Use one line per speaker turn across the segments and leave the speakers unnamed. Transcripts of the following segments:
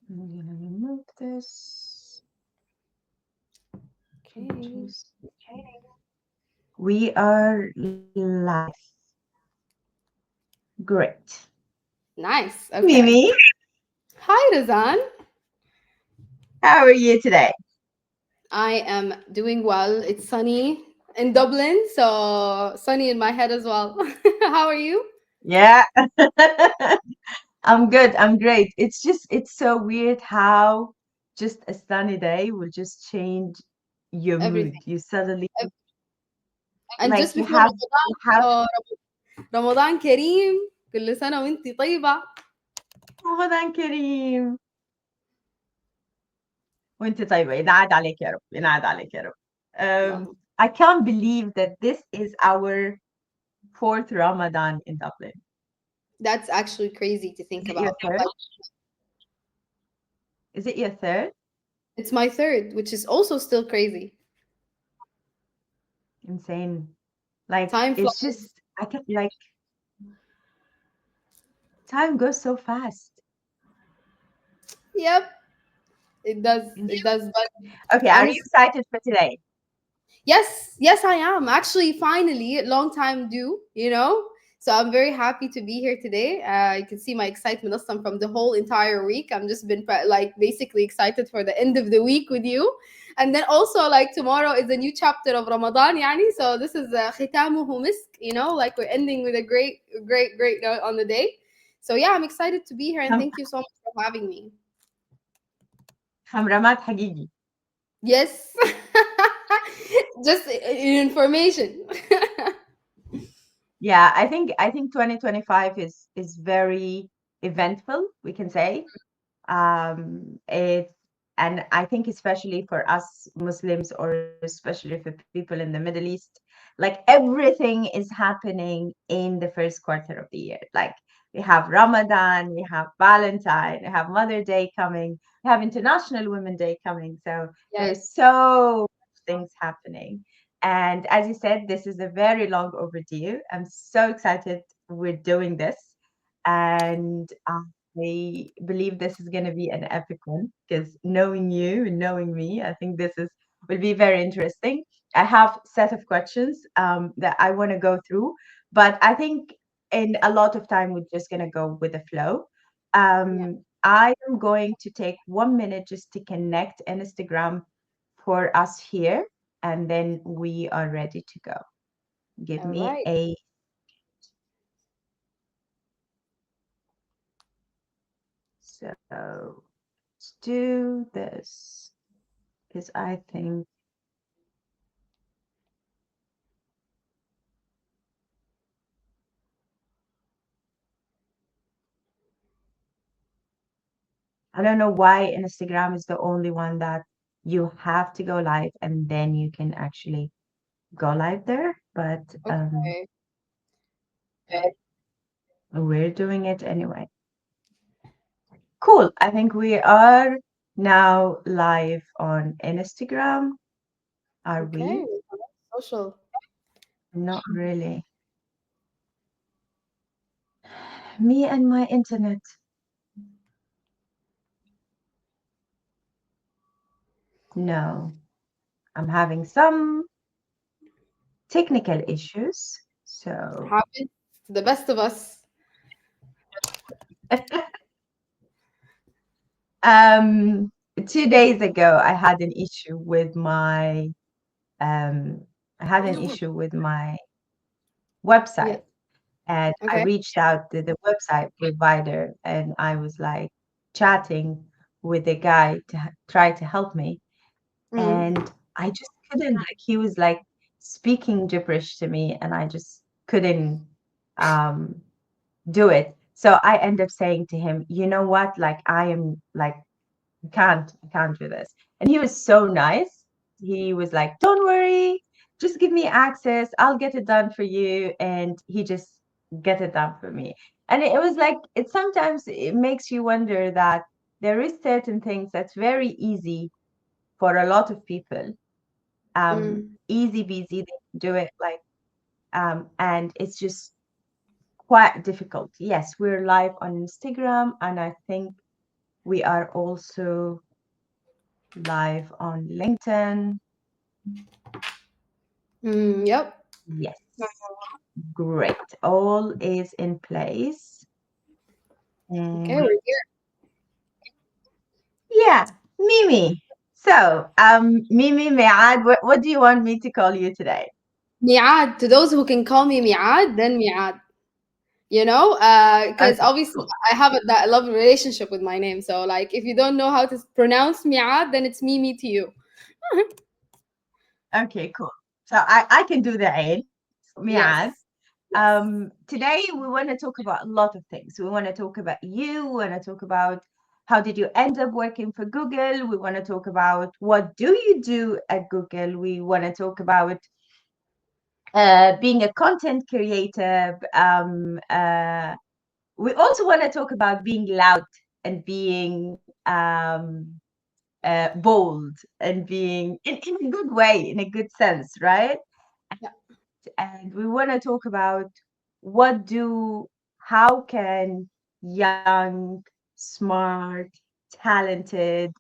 I'm gonna remove this.
Okay.
Just we are live. Great.
Nice.
Hi,
Okay.
Mimi.
Hi, Razan.
How are you today?
I am doing well. It's sunny in Dublin, so sunny in my head as well. How are you?
Yeah. I'm good. I'm great. It's so weird how just a sunny day will just change your mood.
Everything.
You suddenly
Ev- And
like
just
you
before
have
Ramadan, so رمضان كريم. كل سنة وانتي طيبة.
رمضان كريم وانت طيبة ينعاد عليك يا رب ينعاد عليك يا رب. Um,
اللهم.
I can't believe that this is our fourth Ramadan in Dublin.
That's actually crazy to
Is
think
it your
about.
third?
Like,
Is it your third?
it's my third, which is also still crazy.
Insane. Like
Time
it's
flies.
just I can like time goes so fast.
Yep, it does. It
Insane.
does. But
Okay, are you
honestly,
excited for today?
yes, yes, I am. Actually, finally, long time due, you know? So I'm very happy to be here today. You can see my excitement أصلاً from the whole entire week. I'm just been like basically excited for the end of the week with you. And then also like tomorrow is a new chapter of Ramadan, yani. So this is ختامه مسك, you know, like we're ending with a great note on the day. So yeah, I'm excited to be here and
خم
thank you so much for having me.
خمرمات حقيقي.
Yes. Just information.
Yeah, I think 2025 is very eventful, we can say. It's and I think especially for us Muslims or especially for people in the Middle East, like everything is happening in the first quarter of the year. Like we have Ramadan, we have Valentine, we have Mother Day coming, we have International Women Day coming. So
Yes.
there's so much things happening. And as you said, this is a very long overdue. I'm so excited we're doing this. And I believe this is going to be an epic one because knowing you and knowing me, I think this is will be very interesting. I have set of questions that I want to go through, but I think in a lot of time we're just going to go with the flow.
Yeah.
I am going to take 1 minute just to connect Instagram for us here, and then we are ready to go. Give
All
me
right.
a so let's do this because I think I don't know why Instagram is the only one that you have to go live and then you can actually go live there, but
Okay.
we're doing it anyway. Cool. I think we are now live on Instagram. Are
Okay.
we?
Social.
Not really. Me and my internet. No, I'm having some technical issues. So,
Happens to the best of us.
um, 2 days ago, I had an issue with my um, I had an issue with my
Yeah.
website, and I
Okay.
reached out to the website provider, and I was like chatting with the guy to try to help me,
Mm.
and I just couldn't. Like he was like speaking gibberish to me, and I just couldn't. Um, do it. So I end up saying to him, you know what? Like I am like I can't do this. And he was so nice. He was like, don't worry, just give me access. I'll get it done for you. And he just get it done for me. And it was like it sometimes it makes you wonder that there is certain things that's very easy for a lot of people.
Mm.
Easy peasy, they can do it like and it's just quite difficult. Yes, we're live on Instagram, and I think We are also live on LinkedIn.
Yep.
Yes. Great. All is in place.
Okay,
And
we're here.
yeah, Mimi. So, Mimi Mead, what do you want me to call you today?
Mi'ad. To those who can call me Mi'ad, then Mi'ad. Because
Okay,
obviously
cool.
I have that love relationship with my name. So, like, if you don't know how to pronounce Mi'ad, then it's Mimi to you.
Okay, cool. So I can do the aid. Mead.
Yes. Yes.
Today we want to talk about a lot of things. We want to talk about you. We want to talk about how did you end up working for Google. We want to talk about what do you do at Google. We want to talk about being a content creator. We also want to talk about being loud and being bold and being in a good way, in a good sense, right?
Yeah.
And we want to talk about what do how can young, smart, talented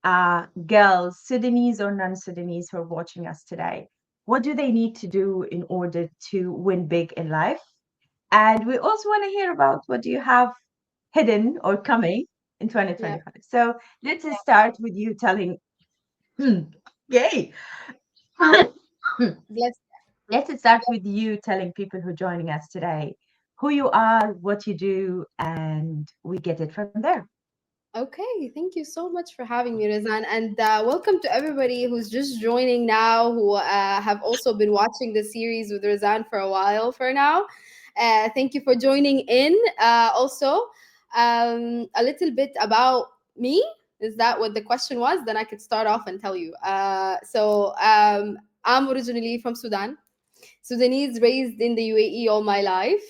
girls, Sudanese or non-Sudanese, who are watching us today, what do they need to do in order to win big in life? And we also want to hear about what do you have hidden or coming in
Yeah.
2025. So let's just start with you telling, yay.
Bless.
Let's start with you telling people who are joining us today who you are, what you do, and we get it from there.
Okay, thank you so much for having me, Rizan, and welcome to everybody who's just joining now, who have also been watching the series with Rizan for a while for now. Thank you for joining in. Also, a little bit about me. Is that what the question was? Then I could start off and tell you. I'm originally from Sudan. Sudanese, raised in the UAE all my life.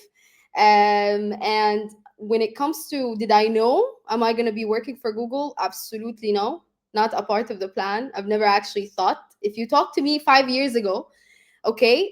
And when it comes to did I know, am I going to be working for Google? Absolutely no. Not a part of the plan. I've never actually thought. If you talked to me 5 years ago, okay,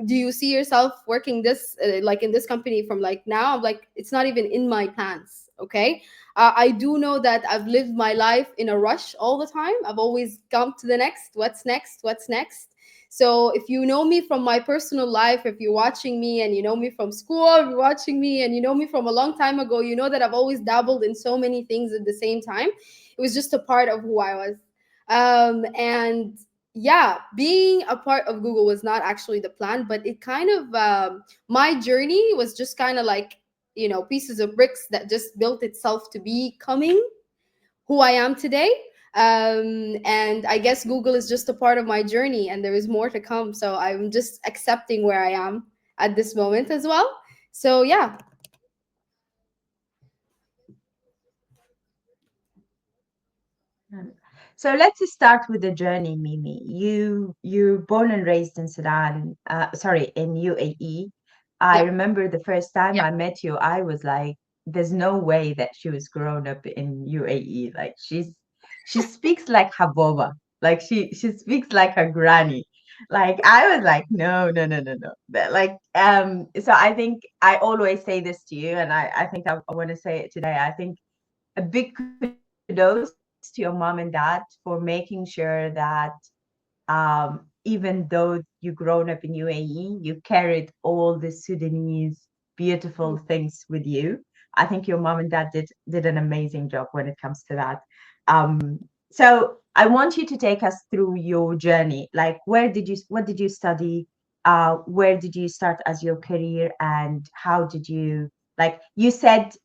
do you see yourself working this like in this company from like now? I'm like, it's not even in my plans. Okay. I do know that I've lived my life in a rush all the time. I've always come to the next, what's next, what's next. So if you know me from my personal life, if you're watching me and you know me from school, if you're watching me and you know me from a long time ago, you know that I've always dabbled in so many things at the same time. It was just a part of who I was. And yeah, being a part of Google was not actually the plan, but it kind of my journey was just kind of like, pieces of bricks that just built itself to becoming who I am today. And I guess Google is just a part of my journey, and there is more to come. So I'm just accepting where I am at this moment as well. So yeah.
Mm. So let's just start with the journey, Mimi. You're born and raised in Sudan, sorry, in UAE. I
Yeah.
remember the first time I met you, I was like, there's no way that she was grown up in UAE. Like she speaks like Haboba. Like she speaks like her granny. Like I was like, no, no, no, no, no. Like so I think I always say this to you, and I think I want to say it today. I think a big kudos to your mom and dad for making sure that even though you grown up in UAE, you carried all the Sudanese beautiful things with you. I think your mom and dad did an amazing job when it comes to that. So I want you to take us through your journey. Like, what did you study? Where did you start as your career, and how did you like? You said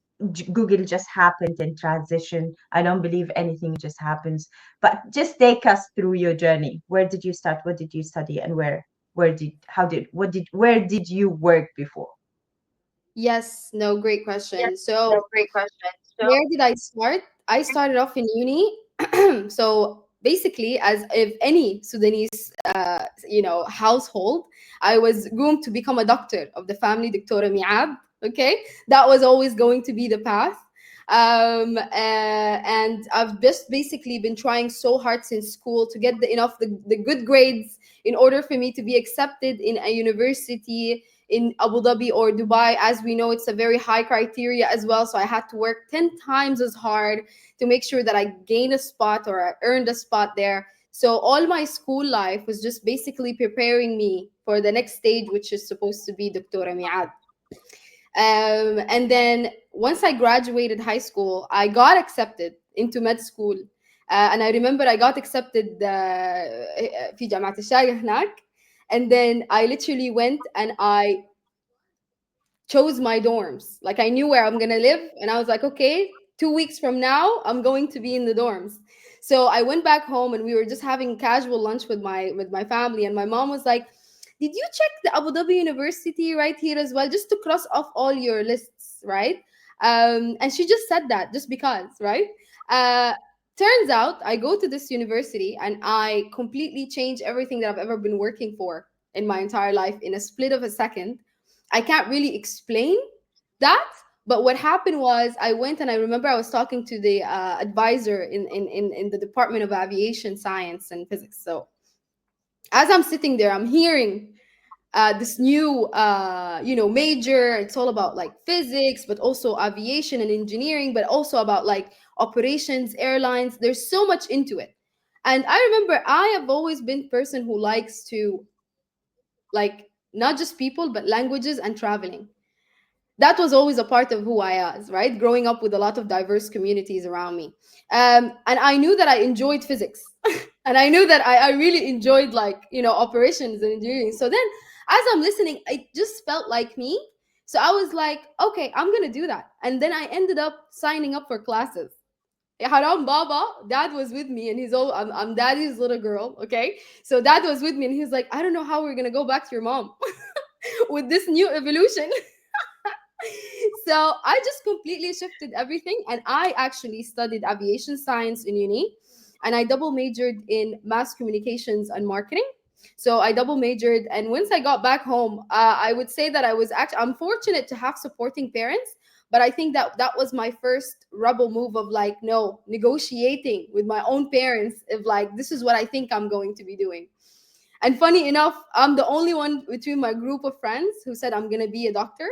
Google just happened in transition. I don't believe anything just happens, but just take us through your journey. Where did you start? What did you study? And where did how did what did where did you work before?
Yes. No. Great question.
No,
So
great question. So
where did I start? I started off in uni. So basically, as if any Sudanese, household, I was groomed to become a doctor of the family, Dr. Miab. Okay, that was always going to be the path. And I've just basically been trying so hard since school to get the good grades in order for me to be accepted in a university in Abu Dhabi or Dubai, as we know, it's a very high criteria as well. So I had to work 10 times as hard to make sure that I gained a spot or I earned a spot there. So all my school life was just basically preparing me for the next stage, which is supposed to be Doctora Miad. And then once I graduated high school, I got accepted into med school. And I remember I got accepted في جامعة الشارقة هناك. And then I literally went and I chose my dorms. Like I knew where I'm gonna live, and I was like, okay, 2 weeks from now, I'm going to be in the dorms. So I went back home, and we were just having casual lunch with my family, and my mom was like, "Did you check the Abu Dhabi University right here as well, just to cross off all your lists, right?" And she just said that just because, right? Uh, Turns out I go to this university and I completely change everything that I've ever been working for in my entire life in a split of a second. I can't really explain that. But what happened was I went and I remember I was talking to the advisor in the Department of Aviation Science and Physics. So as I'm sitting there, I'm hearing this new, major. It's all about like physics, but also aviation and engineering, but also about like operations, airlines. There's so much into it. And I remember I have always been person who likes to like not just people, but languages and traveling. That was always a part of who I was, right? Growing up with a lot of diverse communities around me. And I knew that I enjoyed physics. And I knew that I really enjoyed like, operations and engineering. So then as I'm listening, it just felt like me. So I was like, okay, I'm going to do that. And then I ended up signing up for classes. Haram Baba, dad was with me and I'm daddy's little girl. Okay. So dad was with me and he was like, I don't know how we're going to go back to your mom with this new evolution. So I just completely shifted everything, and I actually studied aviation science in uni, and I double majored in mass communications and marketing. So I double majored, and once I got back home, I would say that I was actually I'm fortunate to have supporting parents, but I think that that was my first rebel move of like no negotiating with my own parents of like this is what I think I'm going to be doing. And funny enough, I'm the only one between my group of friends who said I'm gonna be a doctor,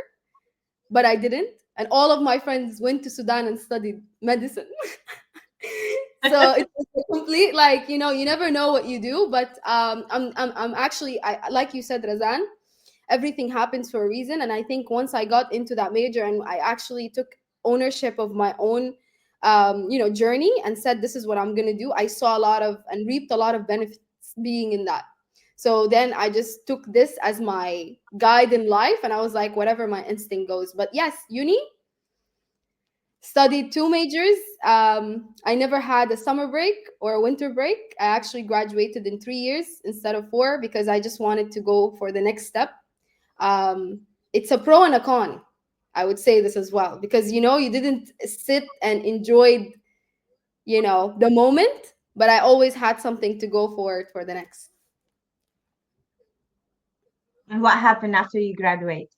but I didn't. And all of my friends went to Sudan and studied medicine. So it was a complete like you never know what you do. But I'm actually I like you said, Razan, everything happens for a reason. And I think once I got into that major and I actually took ownership of my own journey and said this is what I'm gonna do, I saw a lot of and reaped a lot of benefits being in that. So then I just took this as my guide in life and I was like, whatever my instinct goes. But yes, uni, studied two majors. I never had a summer break or a winter break. I actually graduated in 3 years instead of four because I just wanted to go for the next step. It's a pro and a con. I would say this as well because you didn't sit and enjoyed the moment, but I always had something to go for the next.
And what happened after you graduate?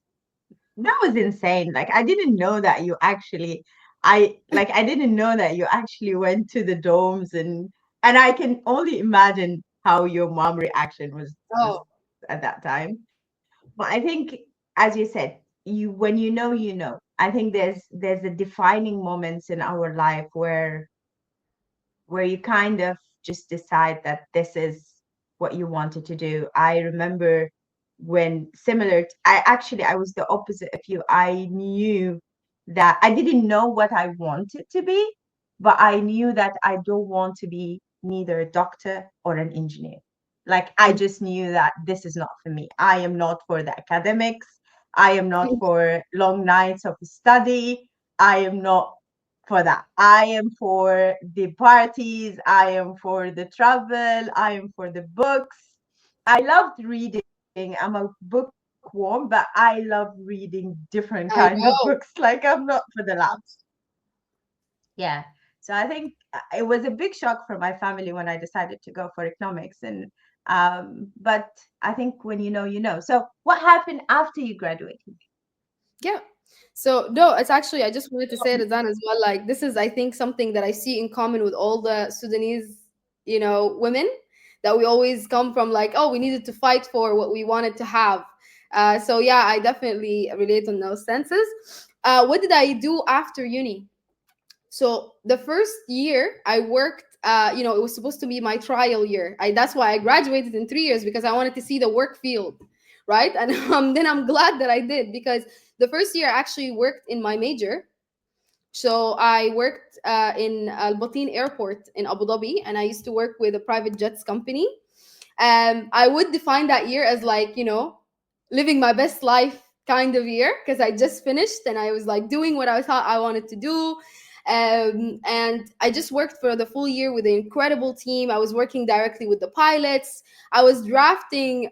That was insane. Like I didn't know that you actually I didn't know that you actually went to the domes and I can only imagine how your mom reaction was
Oh,
at that time. But I think as you said, you when you know you know. I think there's a defining moments in our life where you kind of just decide that this is what you wanted to do. I remember when I was the opposite of you. I knew that I didn't know what I wanted to be, but I knew that I don't want to be neither a doctor or an engineer. Like I just knew that this is not for me. I am not for the academics. I am not for long nights of study. I am not for that. I am for the parties, I am for the travel, I am for the books. I loved reading. I'm a bookworm, but I love reading different
I
kind of
know.
books. Like I'm not for the labs. Yeah. So I think it was a big shock for my family when I decided to go for economics. And but I think when you know, you know. So what happened after you graduated?
Yeah. So no, it's actually I just wanted to say Razan as well. Like this is I think something that I see in common with all the Sudanese, women that we always come from like, oh, we needed to fight for what we wanted to have. So yeah, I definitely relate on those senses. What did I do after uni? So the first year I worked, it was supposed to be my trial year. That's why I graduated in 3 years, because I wanted to see the work field, right? And then I'm glad that I did, because the first year I actually worked in my major. So I worked in Al Bateen Airport in Abu Dhabi, and I used to work with a private jets company. I would define that year as like, living my best life kind of year, because I just finished and I was like doing what I thought I wanted to do. And I just worked for the full year with an incredible team. I was working directly with the pilots. I was drafting,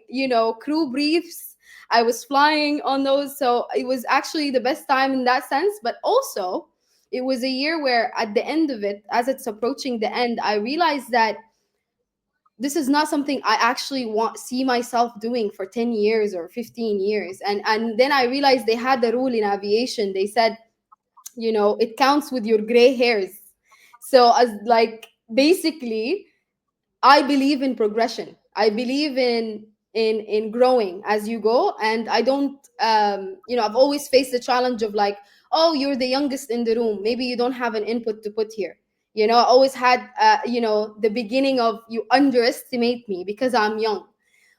crew briefs. I was flying on those. So it was actually the best time in that sense. But also, it was a year where at the end of it, as it's approaching the end, I realized that this is not something I actually want see myself doing for 10 years or 15 years. And then I realized they had the rule in aviation. They said, it counts with your gray hairs. So as like basically, I believe in progression. I believe in growing as you go. And I don't I've always faced the challenge of like, oh, you're the youngest in the room. Maybe you don't have an input to put here. I always had the beginning of you underestimate me because I'm young.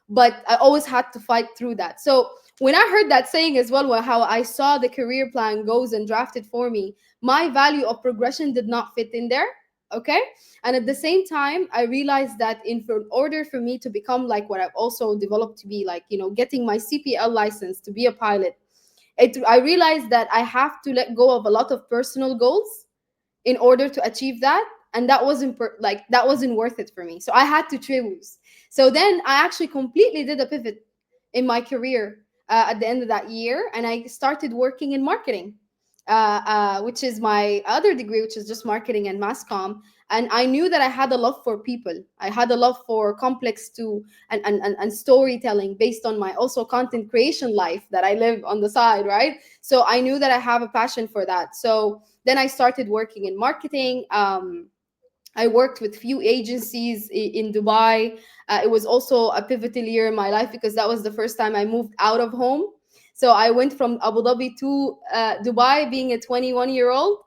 But I always had to fight through that. So when I heard that saying as well, how I saw the career plan goes and drafted for me, my value of progression did not fit in there. Okay. And at the same time, I realized that in order for me to become like what I've also developed to be, like, getting my CPL license to be a pilot, I realized that I have to let go of a lot of personal goals in order to achieve that. And that wasn't that wasn't worth it for me, so I had to choose. So then I actually completely did a pivot in my career at the end of that year, and I started working in marketing, which is my other degree, which is just marketing and mass comm. And I knew that I had a love for people. I had a love for complex to and storytelling based on my also content creation life that I live on the side, right? So I knew that I have a passion for that. So then I started working in marketing. I worked with few agencies in Dubai. It was also a pivotal year in my life because that was the first time I moved out of home. So I went from Abu Dhabi to Dubai, being a 21-year-old,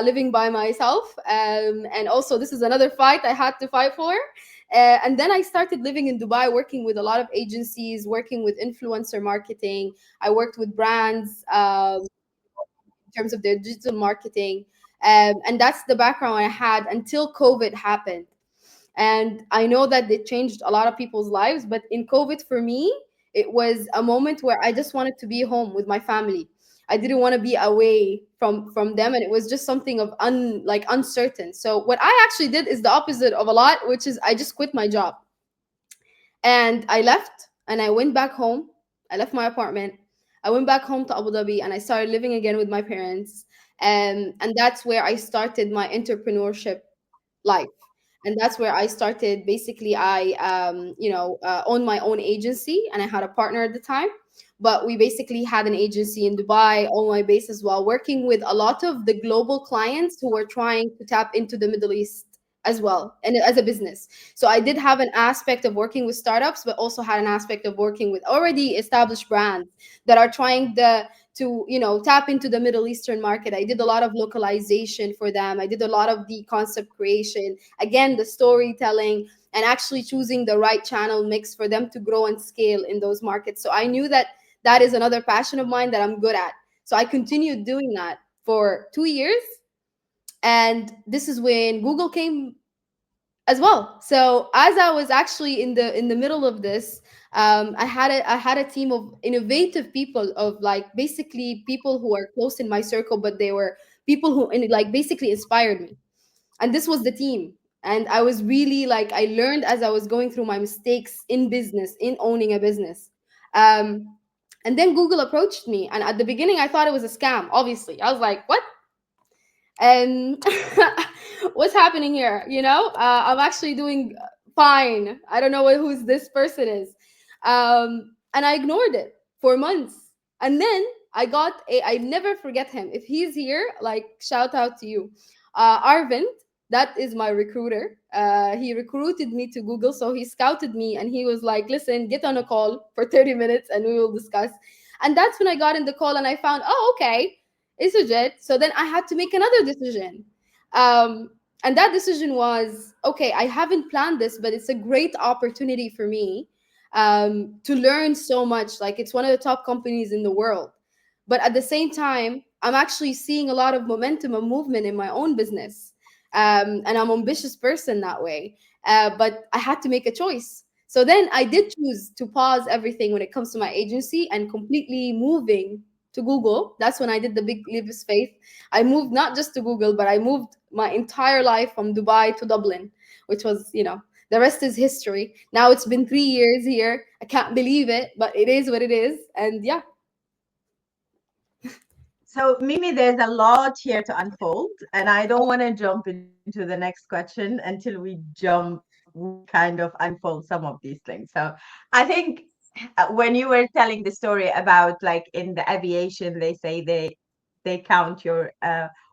living by myself. And also, this is another fight I had to fight for. And then I started living in Dubai, working with a lot of agencies, working with influencer marketing. I worked with brands. In terms of their digital marketing. And that's the background I had until COVID happened. And I know that it changed a lot of people's lives, but in COVID for me, it was a moment where I just wanted to be home with my family. I didn't want to be away from them, and it was just something of uncertain. So what I actually did is the opposite of a lot, which is I just quit my job. And I left and I went back home. I left my apartment. I went back home to Abu Dhabi and I started living again with my parents. And that's where I started my entrepreneurship life. And that's where I started. Basically, I, owned my own agency and I had a partner at the time. But we basically had an agency in Dubai on my base as well, working with a lot of the global clients who were trying to tap into the Middle East as well, and as a business. So I did have an aspect of working with startups, but also had an aspect of working with already established brands that are trying to tap into the Middle Eastern market. I did a lot of localization for them. I did a lot of the concept creation, again the storytelling, and actually choosing the right channel mix for them to grow and scale in those markets. So I knew that that is another passion of mine that I'm good at. So I continued doing that for 2 years. And this is when Google came as well. So as I was actually in the middle of this, I had a team of innovative people, of like basically people who are close in my circle, but they were people who like basically inspired me. And this was the team. And I was really like, I learned as I was going through my mistakes in business, in owning a business. Um, and then Google approached me, and at the beginning I thought it was a scam. Obviously, I was like, what? And what's happening here, I'm actually doing fine. I don't know who's this person is. And I ignored it for months. And then I never forget him. If he's here, like, shout out to you, Arvind. That is my recruiter. He recruited me to Google, so he scouted me and he was like, "Listen, get on a call for 30 minutes and we will discuss." And that's when I got in the call and I found, oh, okay, it's legit. So then I had to make another decision. Um, and that decision was, okay, I haven't planned this, but it's a great opportunity for me to learn so much. Like, it's one of the top companies in the world. But at the same time, I'm actually seeing a lot of momentum and movement in my own business. And I'm an ambitious person that way. But I had to make a choice. So then I did choose to pause everything when it comes to my agency and completely moving to Google. That's when I did the big leap of faith. I moved not just to Google, but I moved my entire life from Dubai to Dublin, which was, the rest is history. Now it's been 3 years here. I can't believe it, but it is what it is. And yeah.
So, Mimi, there's a lot here to unfold, and I don't want to jump into the next question until we kind of unfold some of these things. So, I think when you were telling the story about like in the aviation, they say they count your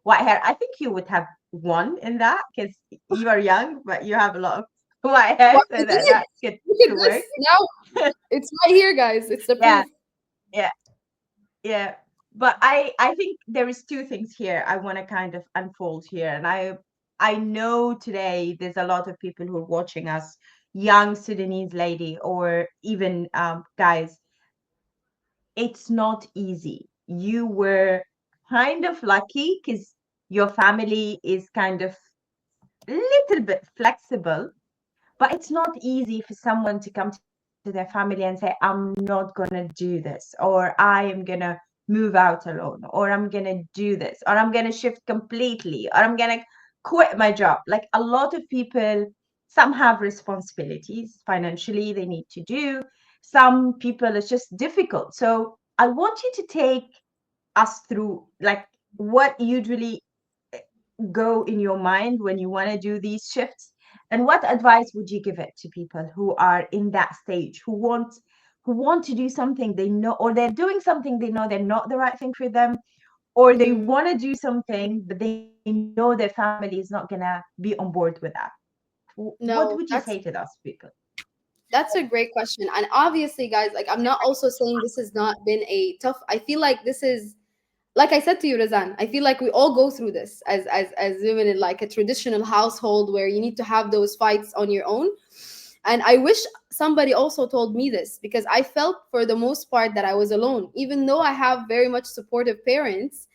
white hair. I think you would have won in that because you are young, but you have a lot of white hair,
What
so
I
that
did.
that could
Look at this.
work.
Now it's right here, guys. It's the
Yeah,
proof.
yeah. Yeah, but I think there is two things here I want to kind of unfold here, and I know today there's a lot of people who are watching us, young Sudanese lady or even guys. It's not easy. You were kind of lucky because your family is kind of little bit flexible, but it's not easy for someone to come to their family and say, I'm not going to do this, or I am going to move out alone, or I'm going to do this, or I'm going to shift completely, or I'm going to quit my job. Like a lot of people, some have responsibilities financially they need to do. Some people, it's just difficult. So I want you to take us through like what usually go in your mind when you want to do these shifts, and what advice would you give it to people who are in that stage, who want to do something they know, or they're doing something they know they're not the right thing for them, or they
Mhm.
want to do something but they know their family is not going to be on board with that? What would you
No,
say to those people?
that's a great question. And obviously, guys, like, I'm not also saying this has not been a tough. I feel like this is, like I said to you, Razan, I feel like we all go through this as women in like a traditional household where you need to have those fights on your own. And I wish somebody also told me this, because I felt for the most part that I was alone. Even though I have very much supportive parents,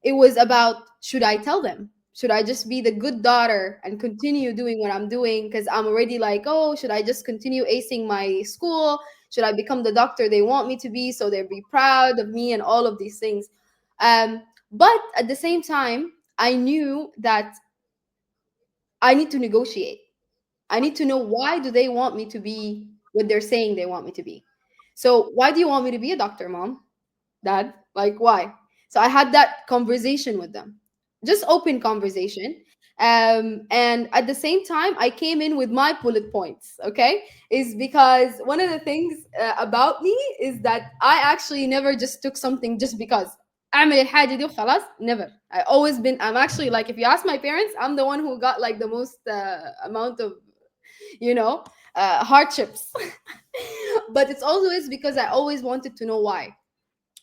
it was about, should I tell them? Should I just be the good daughter and continue doing what I'm doing? Because I'm already like, oh, should I just continue acing my school? Should I become the doctor they want me to be so they'll be proud of me and all of these things? But at the same time, I knew that I need to negotiate. I need to know, why do they want me to be what they're saying they want me to be? So why do you want me to be a doctor, mom? Dad? Like, why? So I had that conversation with them, just open conversation. And at the same time, I came in with my bullet points, okay? Is because one of the things about me is that I actually never just took something just because. أعمل الحاجة دي وخلاص. Never. I'm actually like, if you ask my parents, I'm the one who got like the most amount of, you know, hardships. But it's always because I always wanted to know why.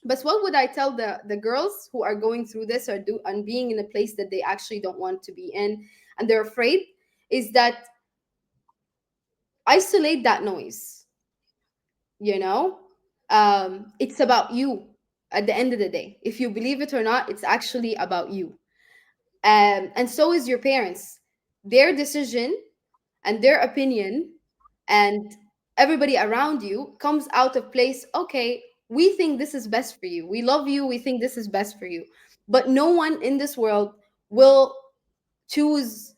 But what would I tell the girls who are going through this, or do and being in a place that they actually don't want to be in, and they're afraid, is that isolate that noise. You know, it's about you. At the end of the day, if you believe it or not, it's actually about you. And so is your parents. Their decision and their opinion and everybody around you comes out of place. Okay, we think this is best for you, we love you, we think this is best for you, but no one in this world will choose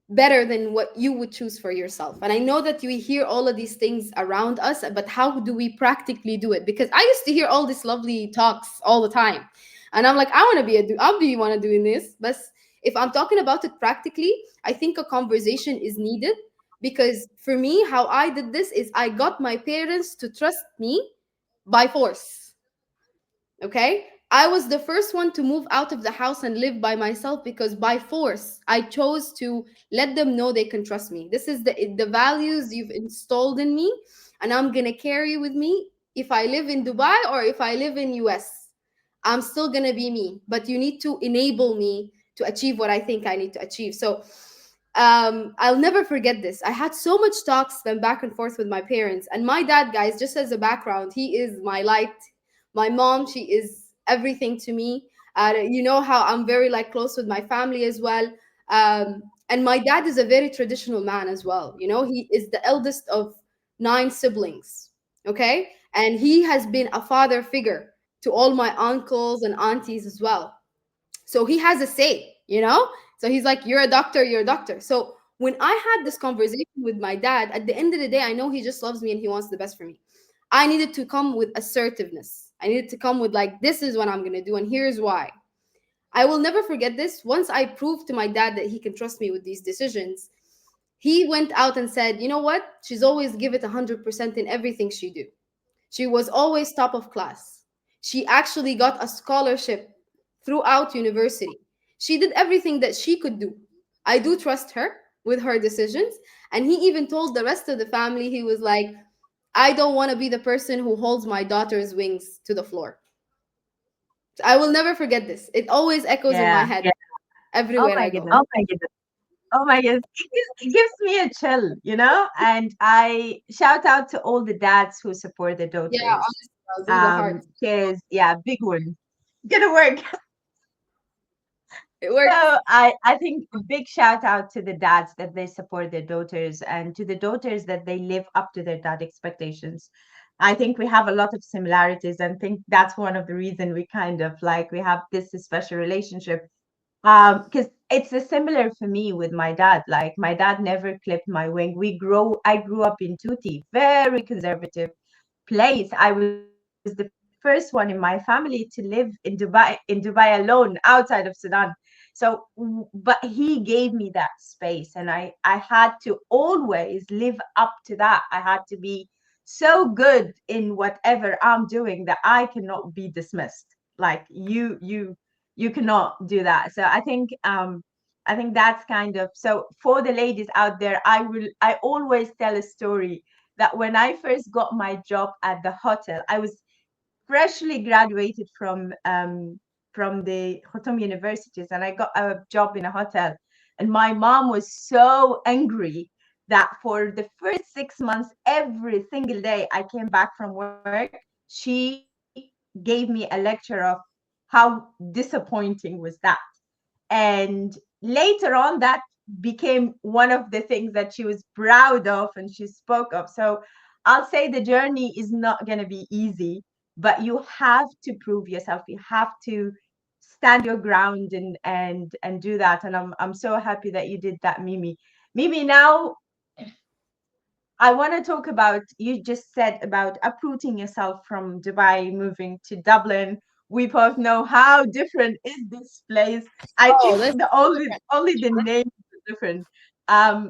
better than what you would choose for yourself. And I know that you hear all of these things around us, but how do we practically do it? Because I used to hear all these lovely talks all the time, and I'm like, I want to be I'll be one of doing this. But if I'm talking about it practically, I think a conversation is needed. Because for me, how I did this is I got my parents to trust me by force. Okay, I was the first one to move out of the house and live by myself because by force I chose to let them know they can trust me. This is the values you've installed in me, and I'm gonna carry with me if I live in Dubai or if I live in US. I'm still gonna be me, but you need to enable me to achieve what I think I need to achieve. So I'll never forget this. I had so much talks then back and forth with my parents. And my dad, guys, just as a background, he is my light. My mom, she is everything to me. You know how I'm very like close with my family as well. And my dad is a very traditional man as well. You know, he is the eldest of 9 siblings. Okay. And he has been a father figure to all my uncles and aunties as well. So he has a say, you know? So he's like, you're a doctor, you're a doctor. So when I had this conversation with my dad, at the end of the day, I know he just loves me and he wants the best for me. I needed to come with assertiveness. I needed to come with, like, this is what I'm going to do, and here's why. I will never forget this. Once I proved to my dad that he can trust me with these decisions, he went out and said, you know what? She's always give it 100% in everything she do. She was always top of class. She actually got a scholarship throughout university. She did everything that she could do. I do trust her with her decisions. And he even told the rest of the family, he was like, I don't want to be the person who holds my daughter's wings to the floor. I will never forget this. It always echoes in my
Yeah.
head
Oh
everywhere
my
I
goodness.
go.
Oh my goodness. It gives me a chill, you know? And I shout out to all the dads who support their
Yeah,
daughters.
honestly, I'll do the heart.
Because yeah, big one. Gonna work.
It works.
So I think a big shout out to the dads that they support their daughters and to the daughters that they live up to their dad expectations. I think we have a lot of similarities and think that's one of the reason we kind of like we have this special relationship. Because it's a similar for me with my dad. Like my dad never clipped my wing. I grew up in Tuti, very conservative place. I was the first one in my family to live in Dubai alone, outside of Sudan. But he gave me that space, and I had to always live up to that. I had to be so good in whatever I'm doing that I cannot be dismissed. Like you cannot do that. So I think that's kind of so for the ladies out there, I always tell a story that when I first got my job at the hotel, I was freshly graduated from the Khartoum universities, and I got a job in a hotel. And my mom was so angry that for the first 6 months, every single day I came back from work, she gave me a lecture of how disappointing was that. And later on, that became one of the things that she was proud of and she spoke of. So I'll say the journey is not going to be easy, but you have to prove yourself. You have to stand your ground and do that. And I'm so happy that you did that, Mimi. Mimi, now I want to talk about you just said about uprooting yourself from Dubai, moving to Dublin. We both know how different is this place. I
Oh,
think
that's
the
so
only the name is different.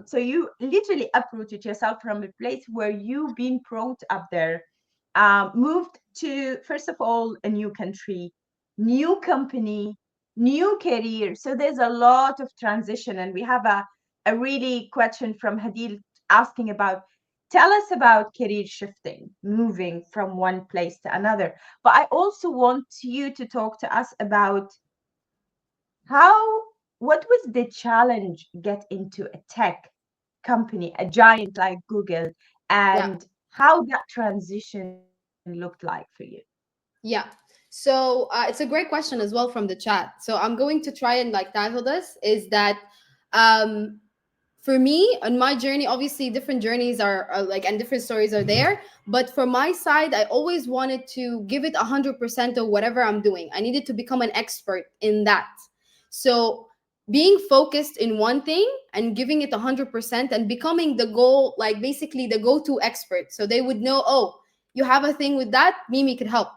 So you literally uprooted yourself from a place where you've been brought up there, moved to first of all a new country, new company, new career. So there's a lot of transition, and we have a really question from Hadil asking about tell us about career shifting, moving from one place to another. But I also want you to talk to us about how, what was the challenge get into a tech company, a giant like Google,
yeah.
and how that transition looked like for you?
Yeah. So it's a great question as well from the chat. So I'm going to try and like tackle this. Is that um, for me on my journey? Obviously, different journeys are like and different stories are there. But for my side, I always wanted to give it 100% of whatever I'm doing. I needed to become an expert in that. So being focused in one thing and giving it 100% and becoming the goal, like basically the go-to expert. So they would know, oh, you have a thing with that, Mimi could help.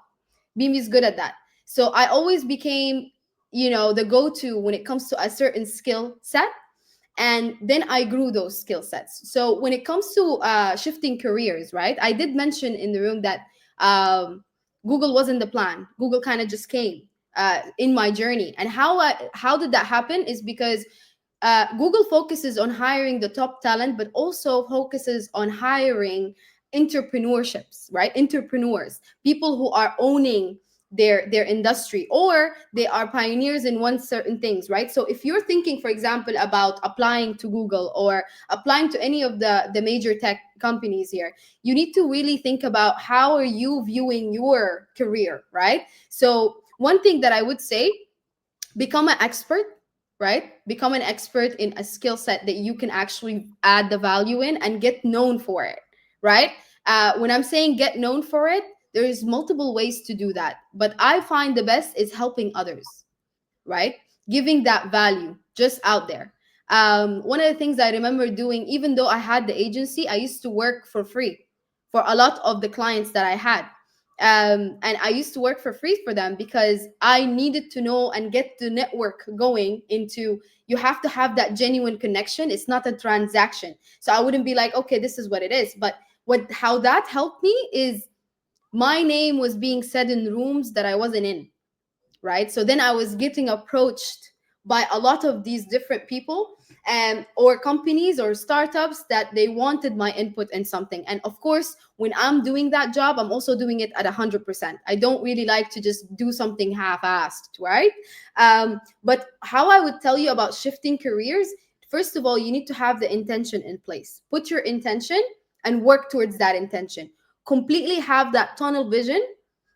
Mimi's good at that. So I always became, the go-to when it comes to a certain skill set. And then I grew those skill sets. So when it comes to shifting careers, right? I did mention in the room that Google wasn't the plan. Google kind of just came in my journey. And how did that happen is because Google focuses on hiring the top talent, but also focuses on hiring entrepreneurships, right? Entrepreneurs, people who are owning their industry, or they are pioneers in one certain things, right? So if you're thinking, for example, about applying to Google or applying to any of the major tech companies here, you need to really think about how are you viewing your career, right? So one thing that I would say, become an expert, right? Become an expert in a skill set that you can actually add the value in and get known for it, right? When I'm saying get known for it, there is multiple ways to do that, but I find the best is helping others, right? Giving that value just out there. One of the things I remember doing, even though I had the agency, I used to work for free for a lot of the clients that I had. And I used to work for free for them because I needed to know and get the network going into, you have to have that genuine connection. It's not a transaction. So I wouldn't be like, okay, this is what it is. But how that helped me is my name was being said in rooms that I wasn't in, right? So then I was getting approached by a lot of these different people and or companies or startups that they wanted my input in something. And of course, when I'm doing that job, I'm also doing it at 100%. I don't really like to just do something half-assed, right? But how I would tell you about shifting careers, first of all, you need to have the intention in place. Put your intention and work towards that intention. Completely have that tunnel vision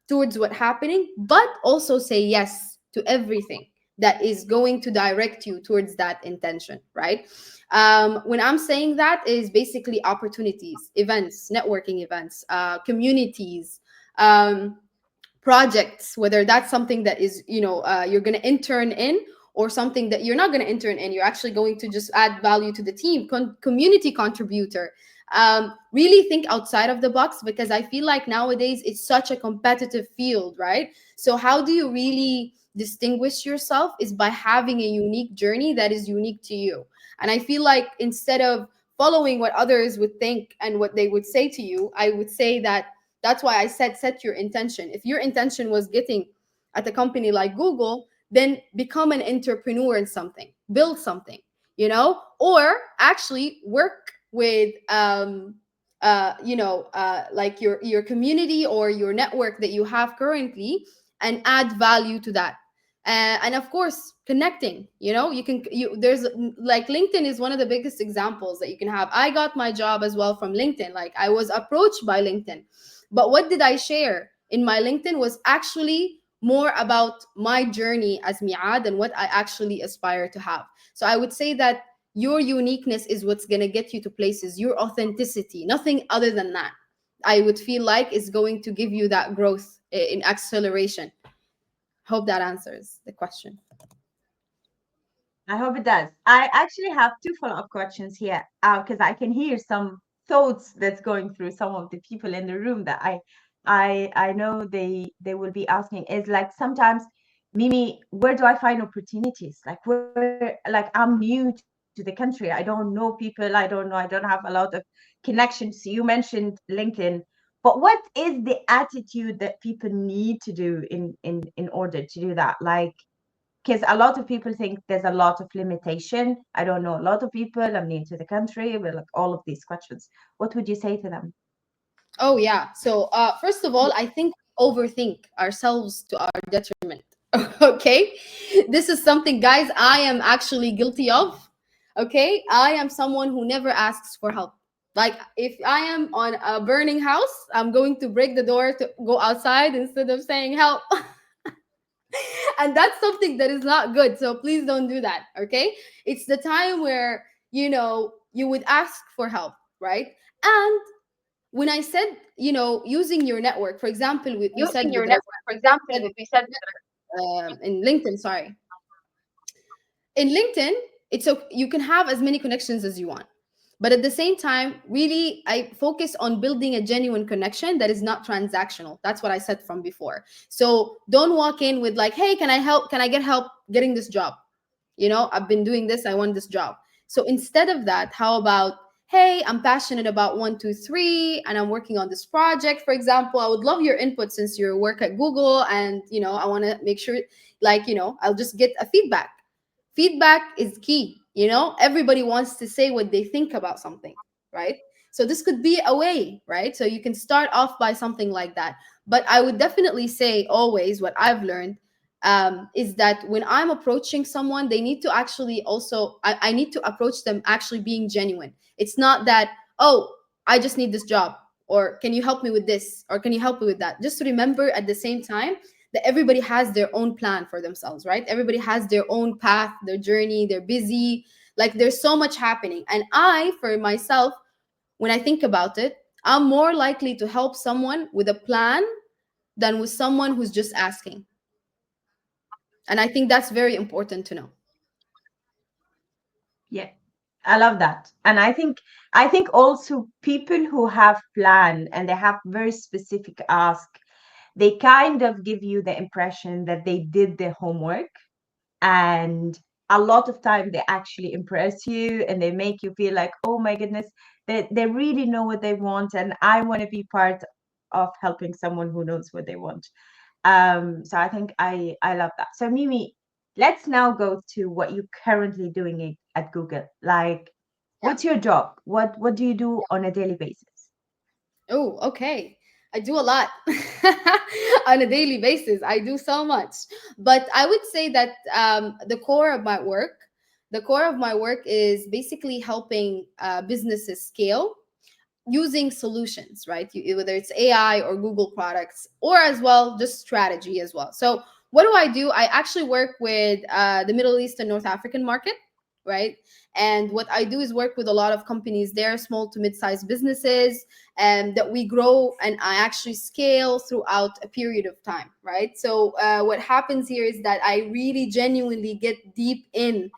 towards what's happening, but also say yes to everything that is going to direct you towards that intention, right? When I'm saying that is basically opportunities, events, networking events, communities, projects, whether that's something that is, you're going to intern in, or something that you're not going to intern in, you're actually going to just add value to the team, community contributor. Really think outside of the box, because I feel like nowadays it's such a competitive field, right? So how do you really distinguish yourself is by having a unique journey that is unique to you. And I feel like instead of following what others would think and what they would say to you, I would say that that's why I said set your intention. If your intention was getting at a company like Google, then become an entrepreneur in something, build something, or actually work with like your community or your network that you have currently, and add value to that. And of course, connecting, there's like LinkedIn is one of the biggest examples that you can have. I got my job as well from LinkedIn. Like, I was approached by LinkedIn, but what did I share in my LinkedIn was actually more about my journey as Mi'ad and what I actually aspire to have. So I would say that your uniqueness is what's going to get you to places, your authenticity, nothing other than that. I would feel like is going to give you that growth in acceleration. Hope that answers the question.
I hope it does. I actually have two follow-up questions here, because I can hear some thoughts that's going through some of the people in the room that I know they will be asking. Is like, sometimes, Mimi, where do I find opportunities? Like, where, like, I'm new to the country. I don't know people. I don't have a lot of connections. You mentioned LinkedIn, but what is the attitude that people need to do in order to do that? Like, because a lot of people think there's a lot of limitation. I don't know a lot of people. I'm new to the country, with like all of these questions. What would you say to them?
Oh yeah. So first of all, I think we overthink ourselves to our detriment. Okay, this is something, guys, I am actually guilty of. Okay, I am someone who never asks for help. Like, if I am on a burning house, I'm going to break the door to go outside instead of saying help. And that's something that is not good, so please don't do that. Okay, it's the time where you would ask for help, right? And when I said, using your network, for example, we said
Using
with
your network, for example,
said,
if we said,
in LinkedIn, sorry, in LinkedIn, it's okay, you can have as many connections as you want. But at the same time, really, I focus on building a genuine connection that is not transactional. That's what I said from before. So don't walk in with like, hey, can I help? Can I get help getting this job? I've been doing this. I want this job. So instead of that, how about hey, I'm passionate about one, two, three, and I'm working on this project, for example. I would love your input since you work at Google, and I want to make sure, like, I'll just get a feedback. Feedback is key. Everybody wants to say what they think about something, right? So this could be a way, right? So you can start off by something like that. But I would definitely say, always, what I've learned is that when I'm approaching someone, they need to actually also, I need to approach them actually being genuine. It's not that, oh, I just need this job, or can you help me with this, or can you help me with that? Just remember at the same time that everybody has their own plan for themselves, right? Everybody has their own path, their journey, they're busy. Like, there's so much happening. And I, for myself, when I think about it, I'm more likely to help someone with a plan than with someone who's just asking. And I think that's very important to know.
Yeah, I love that. And I think also people who have plan and they have very specific ask, they kind of give you the impression that they did their homework, and a lot of time they actually impress you and they make you feel like, oh my goodness, they really know what they want, and I want to be part of helping someone who knows what they want. So I think I love that. So Mimi, let's now go to what you're currently doing at Google. Like,
Yeah.
what's your job? What do you do on a daily basis?
Oh, okay. I do a lot on a daily basis. I do so much. But I would say that the core of my work is basically helping businesses scale using solutions, right? Whether it's AI or Google products, or as well just strategy as well. So what do I do? I actually work with the Middle East and North African market, right? And what I do is work with a lot of companies there, small to mid-sized businesses, and that we grow and I actually scale throughout a period of time, right? So what happens here is that I really genuinely get deep in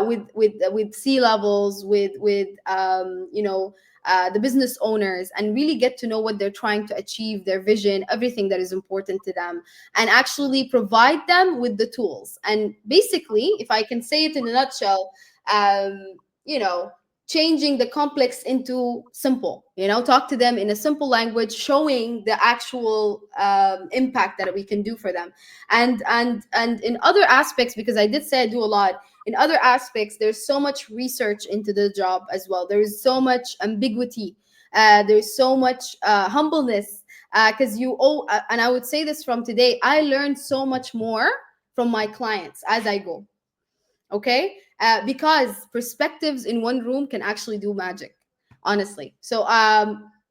with C levels, with the business owners, and really get to know what they're trying to achieve, their vision, everything that is important to them, and actually provide them with the tools. And basically, if I can say it in a nutshell, um, you know, changing the complex into simple, talk to them in a simple language, showing the actual impact that we can do for them. And in other aspects, because I did say I do a lot, in other aspects there's so much research into the job as well. There is so much ambiguity, there's so much humbleness, because and I would say this from today, I learned so much more from my clients as I go. Okay, because perspectives in one room can actually do magic, honestly. So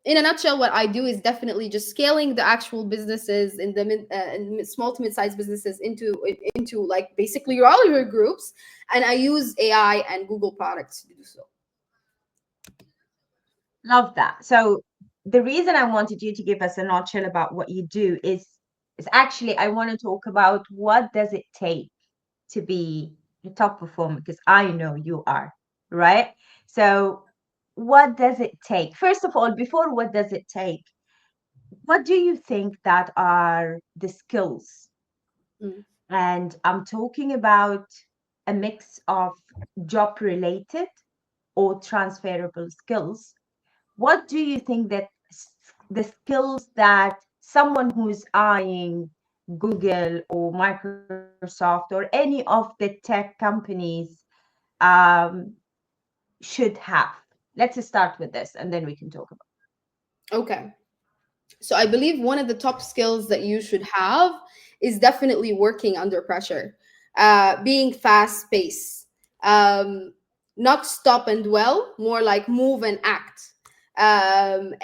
in a nutshell, what I do is definitely just scaling the actual businesses in the small to mid-sized businesses into like basically all your groups, and I use AI and Google products to do so.
Love that. So the reason I wanted you to give us a nutshell about what you do is actually I want to talk about what does it take to be a top performer, because I know you are, right? So what does it take? First of all, before what does it take, what do you think that are the skills?
Mm.
And I'm talking about a mix of job related or transferable skills. What do you think that the skills that someone who's eyeing Google or Microsoft or any of the tech companies um, should have? Let's start with this and then we can talk about.
Okay. So I believe one of the top skills that you should have is definitely working under pressure, being fast paced, not stop and dwell, more like move and act. And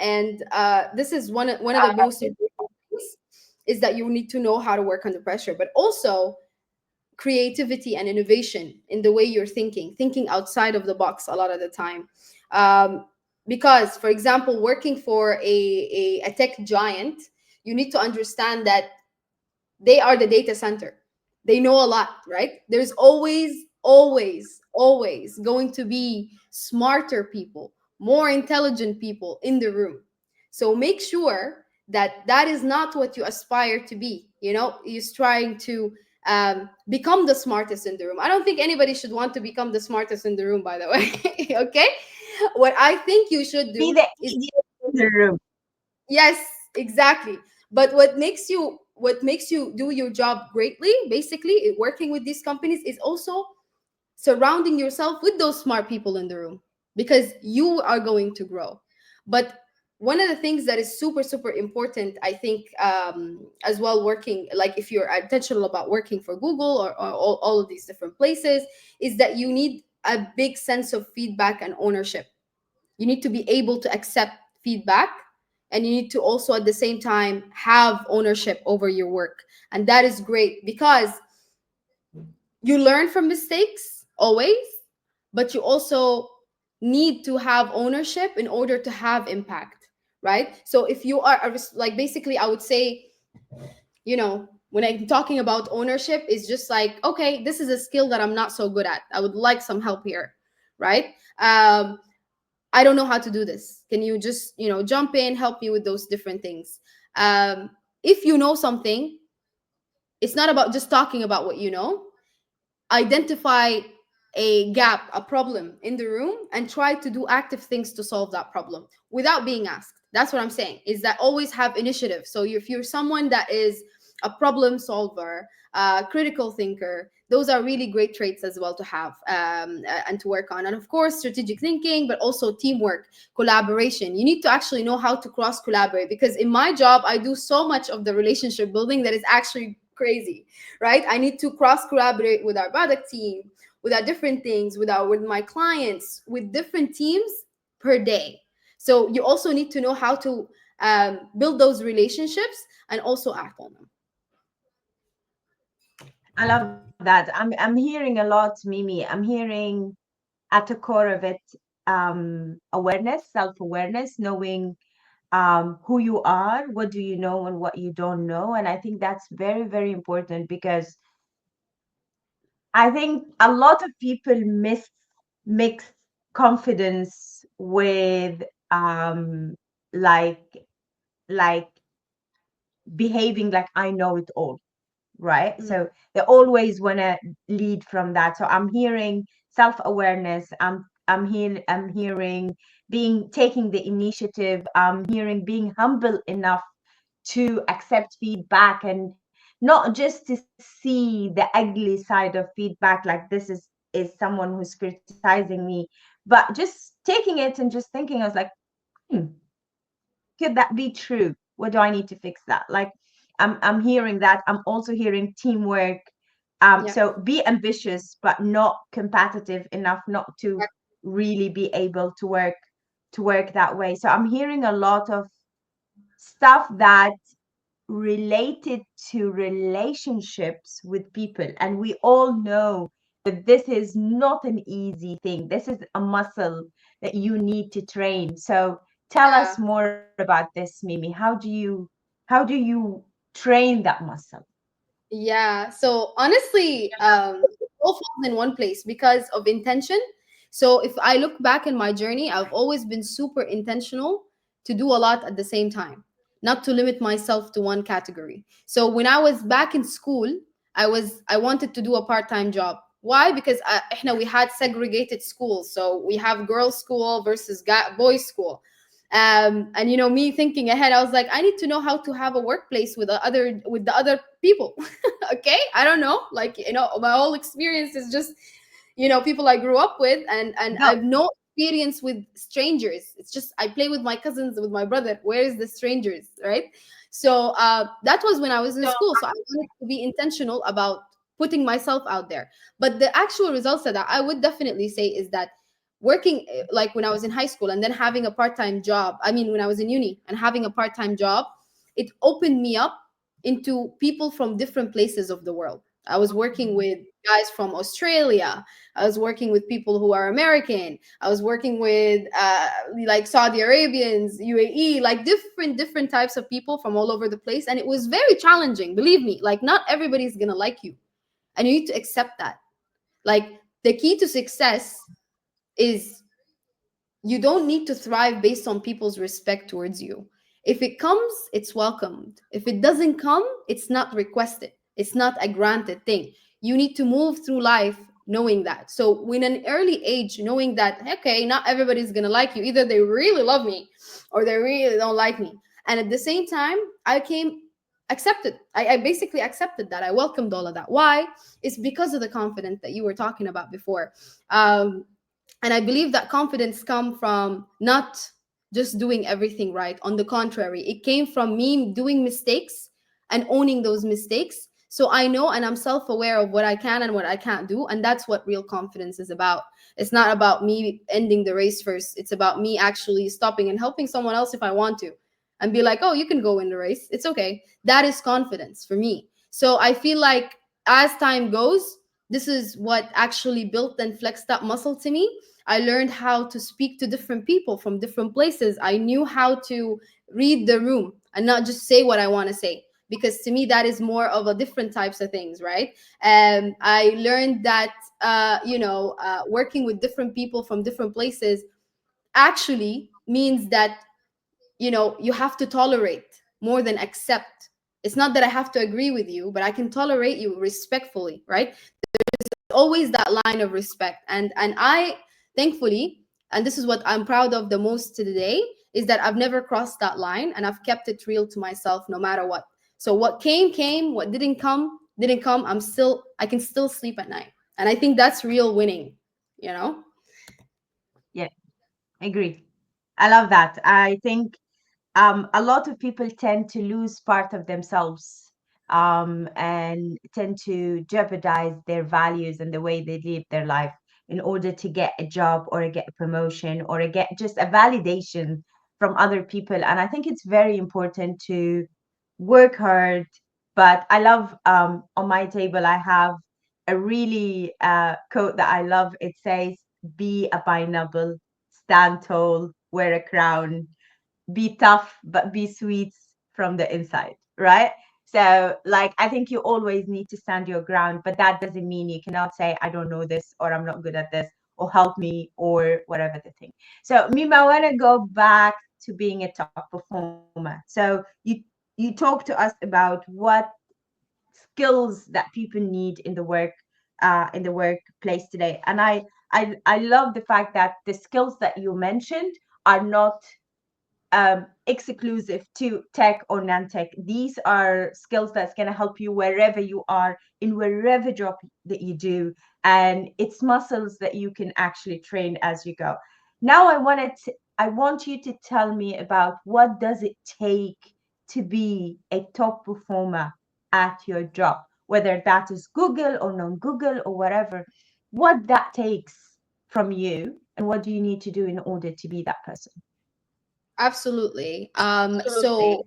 this is one of the most important things, is that you need to know how to work under pressure, but also creativity and innovation in the way you're thinking outside of the box a lot of the time. Um, because, for example, working for a tech giant, you need to understand that they are the data center. They know a lot, right? There's always going to be smarter people, more intelligent people in the room. So make sure that that is not what you aspire to be. Is trying to become the smartest in the room. I don't think anybody should want to become the smartest in the room, by the way. Okay. What I think you should
Be
do
the
is,
idiot in the room.
yes, exactly. But what makes you do your job greatly, basically, working with these companies, is also surrounding yourself with those smart people in the room, because you are going to grow. But one of the things that is super super important, I think, as well, working, like if you're intentional about working for Google, or all of these different places, is that you need a big sense of feedback and ownership. You need to be able to accept feedback, and you need to also at the same time have ownership over your work. And that is great, because you learn from mistakes always, but you also need to have ownership in order to have impact, right? So if you are like, basically, I would say, when I'm talking about ownership, is just like, okay, this is a skill that I'm not so good at, I would like some help here, right? I don't know how to do this. Can you just, jump in, help me with those different things? um, if you know something, it's not about just talking about what you know. Identify a gap, a problem in the room, and try to do active things to solve that problem without being asked. That's what I'm saying, is that always have initiative. So if you're someone that is a problem solver, critical thinker, those are really great traits as well to have, and to work on. And of course, strategic thinking, but also teamwork, collaboration. You need to actually know how to cross collaborate, because in my job, I do so much of the relationship building that is actually crazy, right? I need to cross collaborate with our product team, with our different things, with my clients, with different teams per day. So you also need to know how to, build those relationships and also act on them.
I love that. I'm hearing a lot, Mimi. I'm hearing at the core of it, awareness, self-awareness, knowing who you are, what do you know and what you don't know. And I think that's very, very important, because I think a lot of people mix confidence with like like behaving like I know it all, right?
Mhm.
So they always want to lead from that. So I'm hearing self-awareness. I'm hearing being taking the initiative. I'm hearing being humble enough to accept feedback, and not just to see the ugly side of feedback, like this is someone who's criticizing me, but just taking it and just thinking, I was like, hmm, could that be true? What do I need to fix that? Like, I'm hearing that. I'm also hearing teamwork.
Yeah.
So be ambitious, but not competitive enough not to really be able to work that way. So I'm hearing a lot of stuff that related to relationships with people. And we all know that this is not an easy thing. This is a muscle that you need to train. So tell us
Yeah.
more about this, Mimi. How do you train that muscle?
Yeah. So honestly, it all falls in one place because of intention. So if I look back in my journey, I've always been super intentional to do a lot at the same time, not to limit myself to one category. So when I was back in school, I wanted to do a part-time job. Why? Because we had segregated schools. So we have girls' school versus boys' school. And me thinking ahead, I was like, I need to know how to have a workplace with the other people. Okay, I don't know, like, my whole experience is just, people I grew up with, and
Go.
I've no experience with strangers. It's just I play with my cousins, with my brother. Where is the strangers, right? So that was when I was in
So
school, so I wanted to be intentional about putting myself out there. But the actual results of that, I would definitely say, is that working, like when I was in high school and then having a part-time job, I mean, when I was in uni and having a part-time job, it opened me up into people from different places of the world. I was working with guys from Australia. I was working with people who are American. I was working with like Saudi Arabians, UAE, like different types of people from all over the place, and it was very challenging. Believe me, like not everybody's gonna like you, and you need to accept that. Like the key to success is you don't need to thrive based on people's respect towards you. If it comes, it's welcomed. If it doesn't come, it's not requested. It's not a granted thing. You need to move through life knowing that. So when an early age, knowing that, okay, not everybody's gonna like you. Either they really love me or they really don't like me. And at the same time, I came accepted. I basically accepted that. I welcomed all of that. Why? It's because of the confidence that you were talking about before. And I believe that confidence come from not just doing everything right. On the contrary, it came from me doing mistakes and owning those mistakes. So I know and I'm self-aware of what I can and what I can't do. And that's what real confidence is about. It's not about me ending the race first. It's about me actually stopping and helping someone else if I want to, and be like, oh, you can go in the race. It's okay. That is confidence for me. So I feel like as time goes, this is what actually built and flexed that muscle to me. I learned how to speak to different people from different places. I knew how to read the room and not just say what I want to say, because to me that is more of a different types of things, right? And I learned that working with different people from different places actually means that you have to tolerate more than accept. It's not that I have to agree with you, but I can tolerate you respectfully, right? Always that line of respect. And I, thankfully, and this is what I'm proud of the most today, is that I've never crossed that line, and I've kept it real to myself no matter what. So what came, what didn't come. I can still sleep at night, and I think that's real winning, you know.
Yeah, agree. I love that. I think a lot of people tend to lose part of themselves, and tend to jeopardize their values and the way they live their life in order to get a job or get a promotion or get just a validation from other people. And I think it's very important to work hard. But I love, on my table, I have a really quote that I love. It says, be a pineapple, stand tall, wear a crown, be tough but be sweet from the inside, right? So like, I think you always need to stand your ground, but that doesn't mean you cannot say I don't know this, or I'm not good at this, or help me, or whatever the thing. So Mima, I want to go back to being a top performer. So you talk to us about what skills that people need in the workplace today. And I love the fact that the skills that you mentioned are not exclusive to tech or non-tech. These are skills that's going to help you wherever you are, in wherever job that you do, and it's muscles that you can actually train as you go. Now I want you to tell me about what does it take to be a top performer at your job, whether that is Google or non-Google or whatever, what that takes from you, and what do you need to do in order to be that person.
Absolutely. So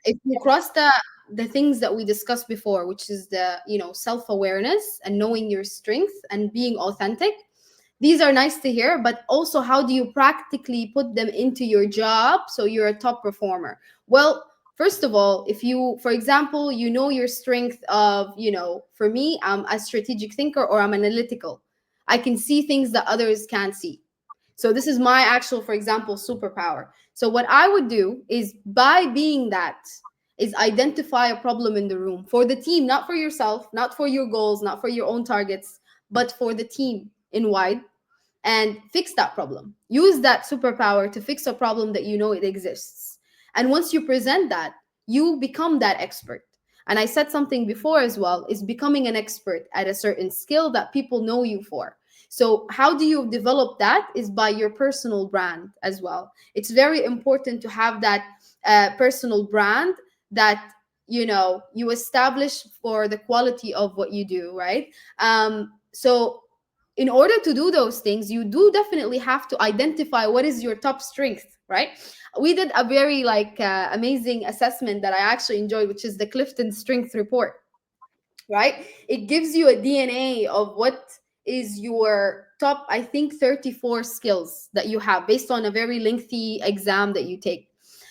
if you cross the things that we discussed before, which is the self-awareness and knowing your strength and being authentic, these are nice to hear, but also how do you practically put them into your job so you're a top performer? Well, first of all, if you, for example, your strength of, for me, I'm a strategic thinker or I'm analytical. I can see things that others can't see. So this is my actual, for example, superpower. So what I would do is, by being that, is identify a problem in the room for the team, not for yourself, not for your goals, not for your own targets, but for the team in wide, and fix that problem. Use that superpower to fix a problem that you know it exists. And once you present that, you become that expert. And I said something before as well, is becoming an expert at a certain skill that people know you for. So how do you develop that? Is by your personal brand as well. It's very important to have that personal brand that you establish for the quality of what you do, right? So in order to do those things, you do definitely have to identify what is your top strength, right? We did a very amazing assessment that I actually enjoyed, which is the Clifton Strength Report, right? It gives you a DNA of what is your top, I think, 34 skills that you have based on a very lengthy exam that you take.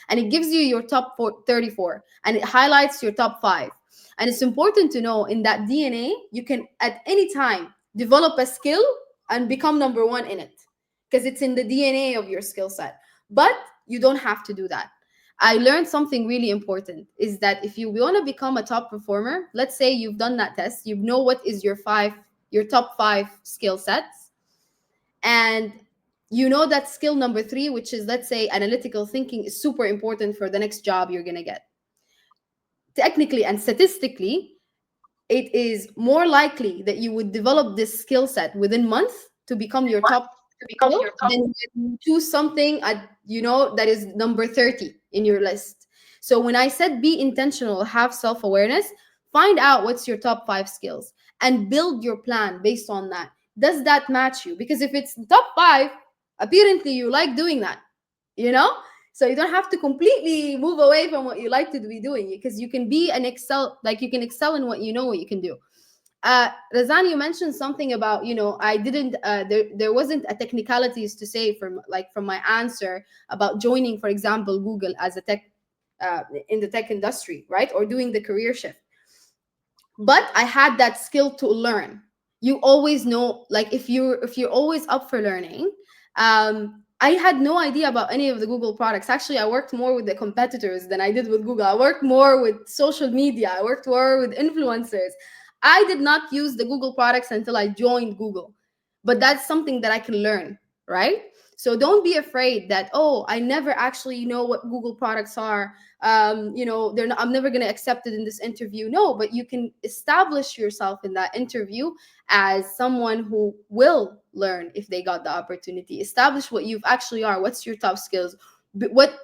And it gives you your top 34, and it highlights your top 5. And it's important to know, in that DNA, you can at any time develop a skill and become number 1 in it, because it's in the DNA of your skill set. But you don't have to do that. I learned something really important, is that if you want to become a top performer, let's say you've done that test, you know what is your 5 your top 5 skill sets, and you know that skill number 3, which is, let's say, analytical thinking, is super important for the next job you're going to get. Technically and statistically, it is more likely that you would develop this skill set within months to become your top skill than when you choose something at, that is number 30 in your list. So when I said be intentional, have self-awareness, find out what's your top 5 skills and build your plan based on that. Does that match you? Because if it's top 5, apparently you like doing that, you know so you don't have to completely move away from what you like to be doing, because you can be an excel, like you can excel in what you know what you can do. Razan, you mentioned something about, I didn't, there wasn't a technicalities to say from my answer about joining, for example, Google as a tech, in the tech industry, right? Or doing the career shift. But I had that skill to learn. You always know, like if you're always up for learning. I had no idea about any of the Google products. Actually, I worked more with the competitors than I did with Google. I worked more with social media. I worked more with influencers. I did not use the Google products until I joined Google. But that's something that I can learn, right? So don't be afraid that, oh, I never actually know what Google products are. They're not, I'm never going to accept it in this interview. No, but you can establish yourself in that interview as someone who will learn if they got the opportunity. Establish what you actually are. What's your top skills? What,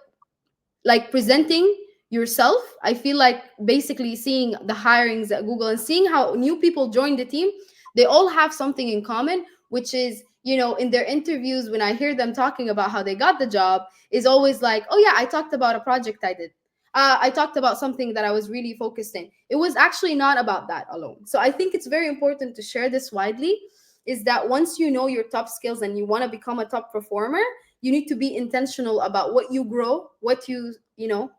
like, presenting yourself. I feel like basically seeing the hirings at Google and seeing how new people join the team, they all have something in common, which is, in their interviews, when I hear them talking about how they got the job, is always like, oh yeah, I talked about a project I did. I talked about something that I was really focused in. It was actually not about that alone. So I think it's very important to share this widely, is that once you know your top skills and you want to become a top performer, you need to be intentional about what you grow, what you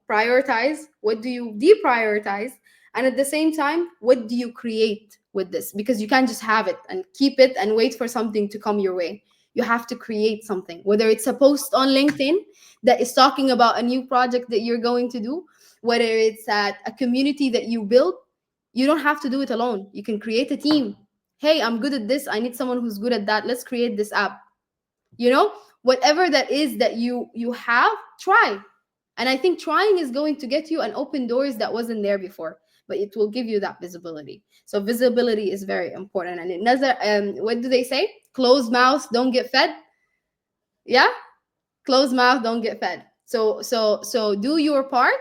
prioritize, what do you deprioritize, and at the same time, what do you create with this? Because you can't just have it and keep it and wait for something to come your way. You have to create something, whether it's a post on LinkedIn that is talking about a new project that you're going to do, whether it's at a community that you build. You don't have to do it alone. You can create a team. Hey, I'm good at this, I need someone who's good at that, let's create this app. you know Whatever that is that you have, try. And I think trying is going to get you and open doors that wasn't there before, but it will give you that visibility. So visibility is very important. And another, what do they say? Closed mouth don't get fed. Yeah, closed mouth don't get fed. So do your part,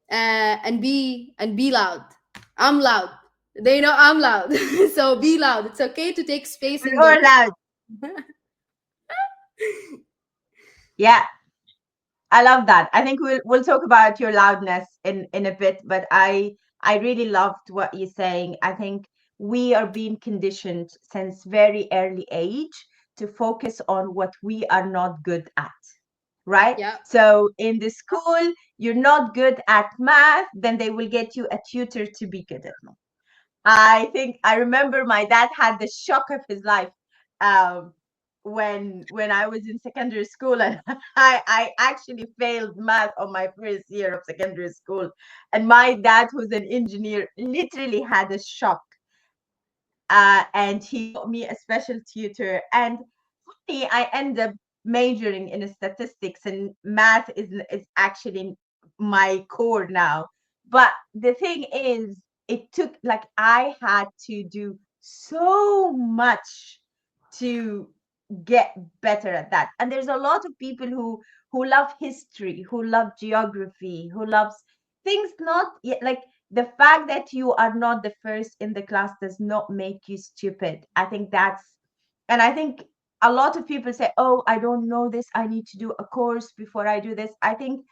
and be loud. I'm loud. They know I'm loud. So be loud. It's okay to take space in
We're
the
all loud. Yeah, I love that. I think we'll talk about your loudness in a bit, but I really loved what you're saying. I think we are being conditioned since very early age to focus on what we are not good at, right?
Yeah.
So in the school, you're not good at math, then they will get you a tutor to be good at math. I think I remember my dad had the shock of his life, um, when I was in secondary school, and I actually failed math on my first year of secondary school, and my dad, who's an engineer, literally had a shock, and he got me a special tutor. And for me, I ended up majoring in statistics, and math is actually my core now. But the thing is, it took, like, I had to do so much to get better at that. And there's a lot of people who love history, who love geography, who loves things not yet, like, the fact that you are not the first in the class does not make you stupid. I think that's, and I think a lot of people say, oh, I don't know this, I need to do a course before I do this. I think,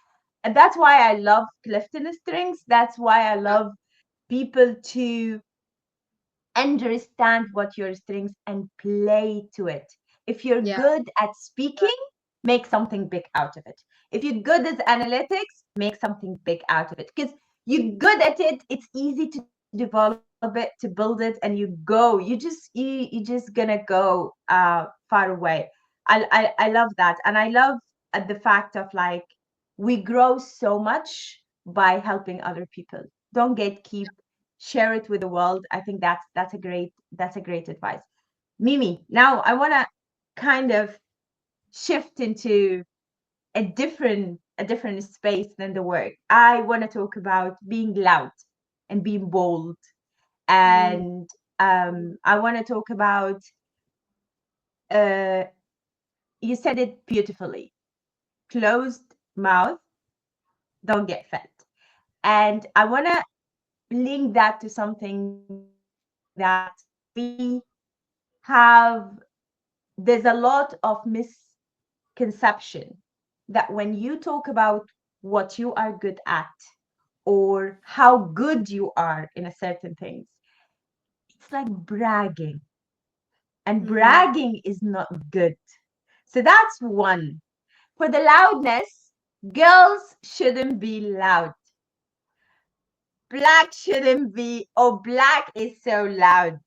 and that's why I love Clifton Strings. That's why I love people to understand what your strengths and play to it. If you're
Yeah.
good at speaking, make something big out of it. If you're good at analytics, make something big out of it. Because you're good at it, it's easy to develop it, to build it, and you go. You just gonna go far away. I love that, and I love the fact of, like, we grow so much by helping other people. Don't gatekeep. share it with the world. I think that's a great advice. Mimi, now I want to kind of shift into a different space than the work. I want to talk about being loud and being bold,
Mm,
and I want to talk about. Uh, you said it beautifully. Closed mouth don't get fed, and I want to link that to something that we have. There's a lot of misconception that when you talk about what you are good at or how good you are in a certain things, it's like bragging, and
mm,
bragging is not good. So that's one. For the loudness, girls shouldn't be loud. Black shouldn't be, oh, black is so loud.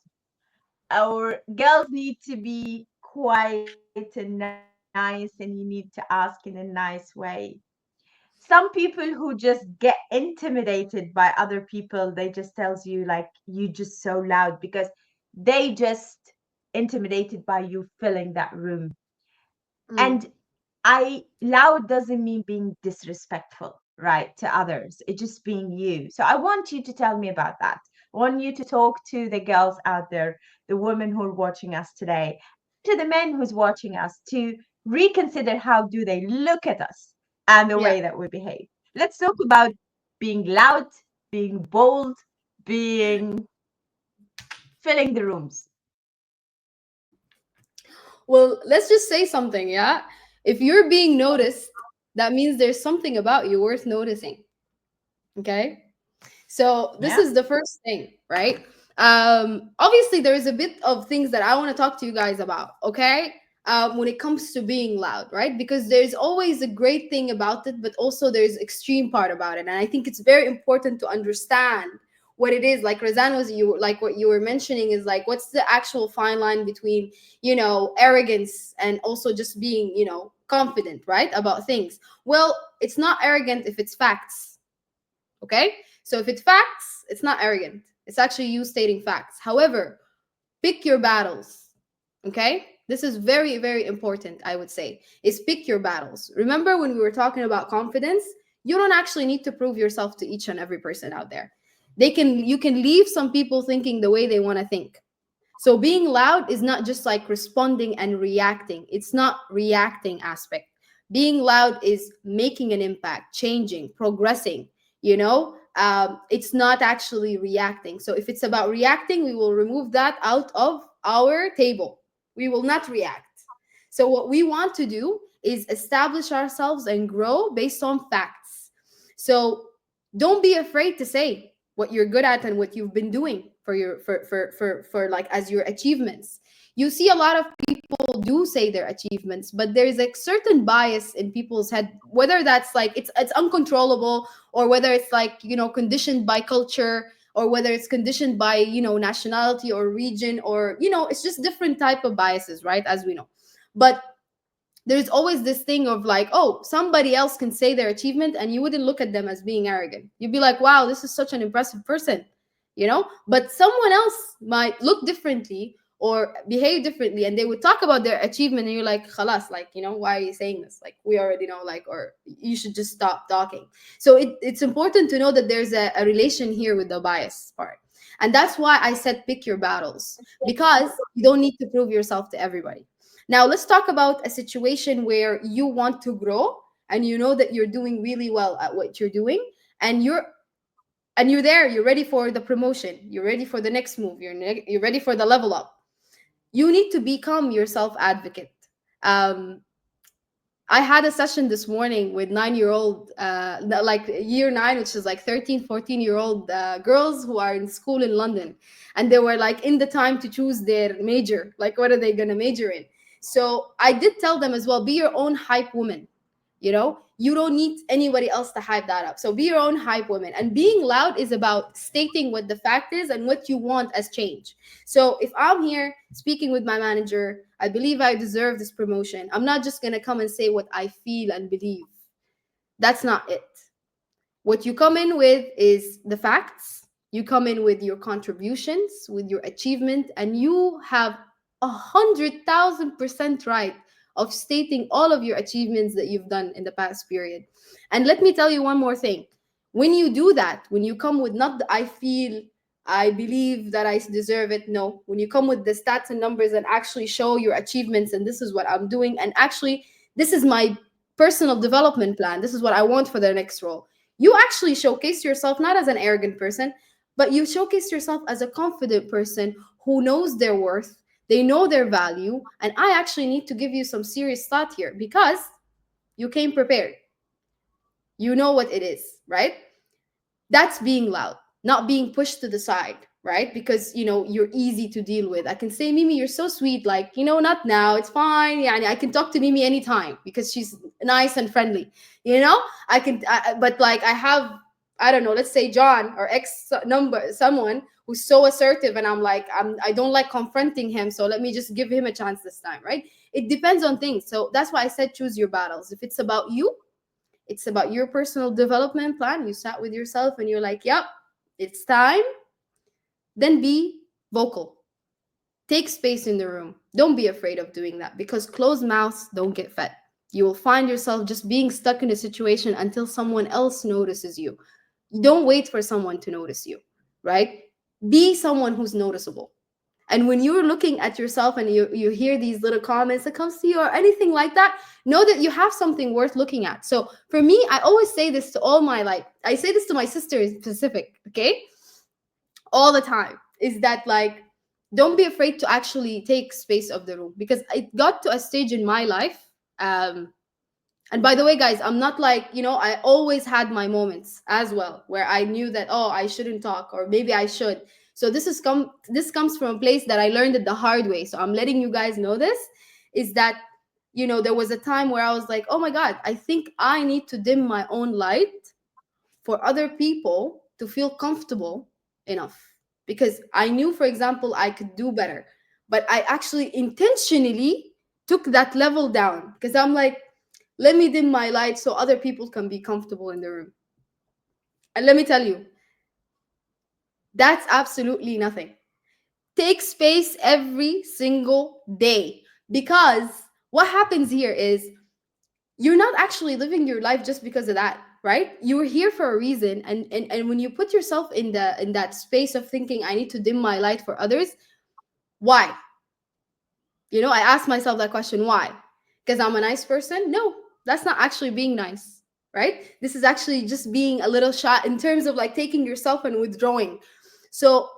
Or girls need to be quiet and nice, and you need to ask in a nice way. Some people who just get intimidated by other people, they just tells you like you just so loud because they just intimidated by you filling that room.
mm.
And I loud doesn't mean being disrespectful, right, to others. It's just being you. So I want you to tell me about that. I want you to talk to the girls out there, the women who are watching us today, to the men who's watching us, to reconsider how do they look at us and the
Yeah.
way that we behave. Let's talk about being loud, being bold, being filling the rooms.
Well, let's just say something, yeah? If you're being noticed, that means there's something about you worth noticing. Okay? So this
Yeah.
is the first thing, right? Obviously there is a bit of things that I want to talk to you guys about, okay? When it comes to being loud, right? Because there's always a great thing about it, but also there's extreme part about it. And I think it's very important to understand what it is. Like Razan was you like what you were mentioning is like what's the actual fine line between, arrogance and also just being, confident, right? About things. Well, it's not arrogant if it's facts. Okay? So if it's facts, it's not arrogant. It's actually you stating facts. However, pick your battles. Okay? This is very, very important, I would say, is pick your battles. Remember when we were talking about confidence? You don't actually need to prove yourself to each and every person out there. You can leave some people thinking the way they want to think. So being loud is not just like responding and reacting. It's not reacting aspect. Being loud is making an impact, changing, progressing. It's not actually reacting. So if it's about reacting, we will remove that out of our table. We will not react. So what we want to do is establish ourselves and grow based on facts. So don't be afraid to say what you're good at and what you've been doing for your for like as your achievements. You see a lot of people do say their achievements, but there's a certain bias in people's head, whether that's like it's uncontrollable, or whether it's like conditioned by culture, or whether it's conditioned by nationality or region, or it's just different type of biases, right? As we know. But there's always this thing of like, oh, somebody else can say their achievement and you wouldn't look at them as being arrogant. You'd be like, wow, this is such an impressive person, but someone else might look differently or behave differently, and they would talk about their achievement and you're like, khalas, like, why are you saying this? Like, we already know, like, or you should just stop talking. So it's important to know that there's a relation here with the bias part. And that's why I said pick your battles, because you don't need to prove yourself to everybody. Now, let's talk about a situation where you want to grow and you know that you're doing really well at what you're doing, and you're there, you're ready for the promotion, you're ready for the next move, you're ready for the level up. You need to become your self advocate. Um I had a session this morning with 9-year old, like year nine, which is like 13, 14-year old girls who are in school in London. And they were like in the time to choose their major, like what are they going to major in? So I did tell them as well, be your own hype woman. You don't need anybody else to hype that up. So be your own hype woman. And being loud is about stating what the fact is and what you want as change. So if I'm here speaking with my manager, I believe I deserve this promotion, I'm not just going to come and say what I feel and believe. That's not it. What you come in with is the facts. You come in with your contributions, with your achievement, and you have 100,000% right of stating all of your achievements that you've done in the past period. And let me tell you one more thing. When you do that, when you come with not the I feel, I believe that I deserve it. No, when you come with the stats and numbers and actually show your achievements, and this is what I'm doing, and actually, this is my personal development plan, this is what I want for the next role. You actually showcase yourself not as an arrogant person, but you showcase yourself as a confident person who knows their worth, they know their value. And I actually need to give you some serious thought here because you came prepared. You know what it is, right? That's being loud, not being pushed to the side, right? Because you're easy to deal with. I can say, Mimi, you're so sweet, like, not now, it's fine. Yeah, I can talk to Mimi anytime because she's nice and friendly. But like I have, I don't know, let's say John or X number, someone who's so assertive, and I don't like confronting him, so let me just give him a chance this time, right? It depends on things. So that's why I said choose your battles. If it's about you, it's about your personal development plan. You sat with yourself and you're like, yep, it's time. Then be vocal. Take space in the room. Don't be afraid of doing that because closed mouths don't get fed. You will find yourself just being stuck in a situation until someone else notices you. Don't wait for someone to notice you, right? Be someone who's noticeable. And when you're looking at yourself and you hear these little comments that comes to you or anything like that, know that you have something worth looking at. So for me, I always say this to all my, I say this to my sister in specific, okay? All the time, is that don't be afraid to actually take space of the room, because it got to a stage in my life. And by the way, guys, I'm not I always had my moments as well where I knew that, oh, I shouldn't talk, or maybe I should. So this comes from a place that I learned it the hard way. So I'm letting you guys know this, is that, there was a time where I was like, oh my God, I think I need to dim my own light for other people to feel comfortable enough. Because I knew, for example, I could do better. But I actually intentionally took that level down because I'm like, let me dim my light so other people can be comfortable in the room. And let me tell you, that's absolutely nothing. Take space every single day, because what happens here is you're not actually living your life just because of that, right? You're here for a reason, and when you put yourself in that space of thinking, I need to dim my light for others, why? I ask myself that question, why? Because I'm a nice person? No, that's not actually being nice, right? This is actually just being a little shy in terms of taking yourself and withdrawing. So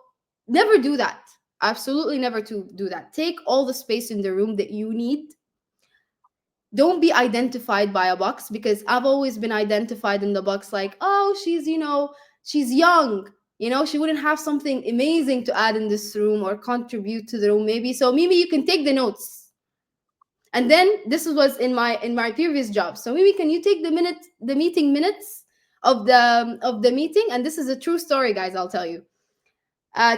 never do that. Absolutely never to do that. Take all the space in the room that you need. Don't be identified by a box, because I've always been identified in the box like, oh, she's young. She wouldn't have something amazing to add in this room or contribute to the room, maybe. So maybe you can take the notes. And then this was in my previous job. So maybe can you take the meeting minutes of the meeting? And this is a true story, guys. I'll tell you.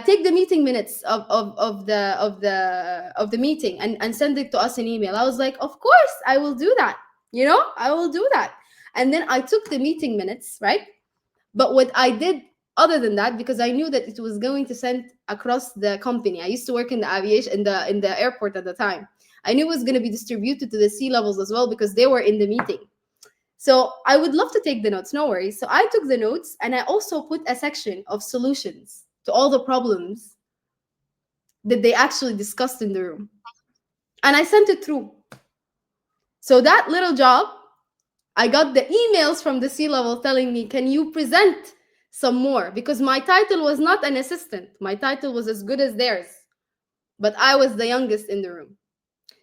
Take the meeting minutes of the meeting and send it to us in email. I was like, of course, I will do that. I will do that. And then I took the meeting minutes, right? But what I did other than that, because I knew that it was going to send across the company. I used to work in the aviation in the airport at the time. I knew it was going to be distributed to the C-levels as well because they were in the meeting. So I would love to take the notes, no worries. So I took the notes, and I also put a section of solutions to all the problems that they actually discussed in the room. And I sent it through. So that little job, I got the emails from the C-level telling me, can you present some more? Because my title was not an assistant. My title was as good as theirs. But I was the youngest in the room.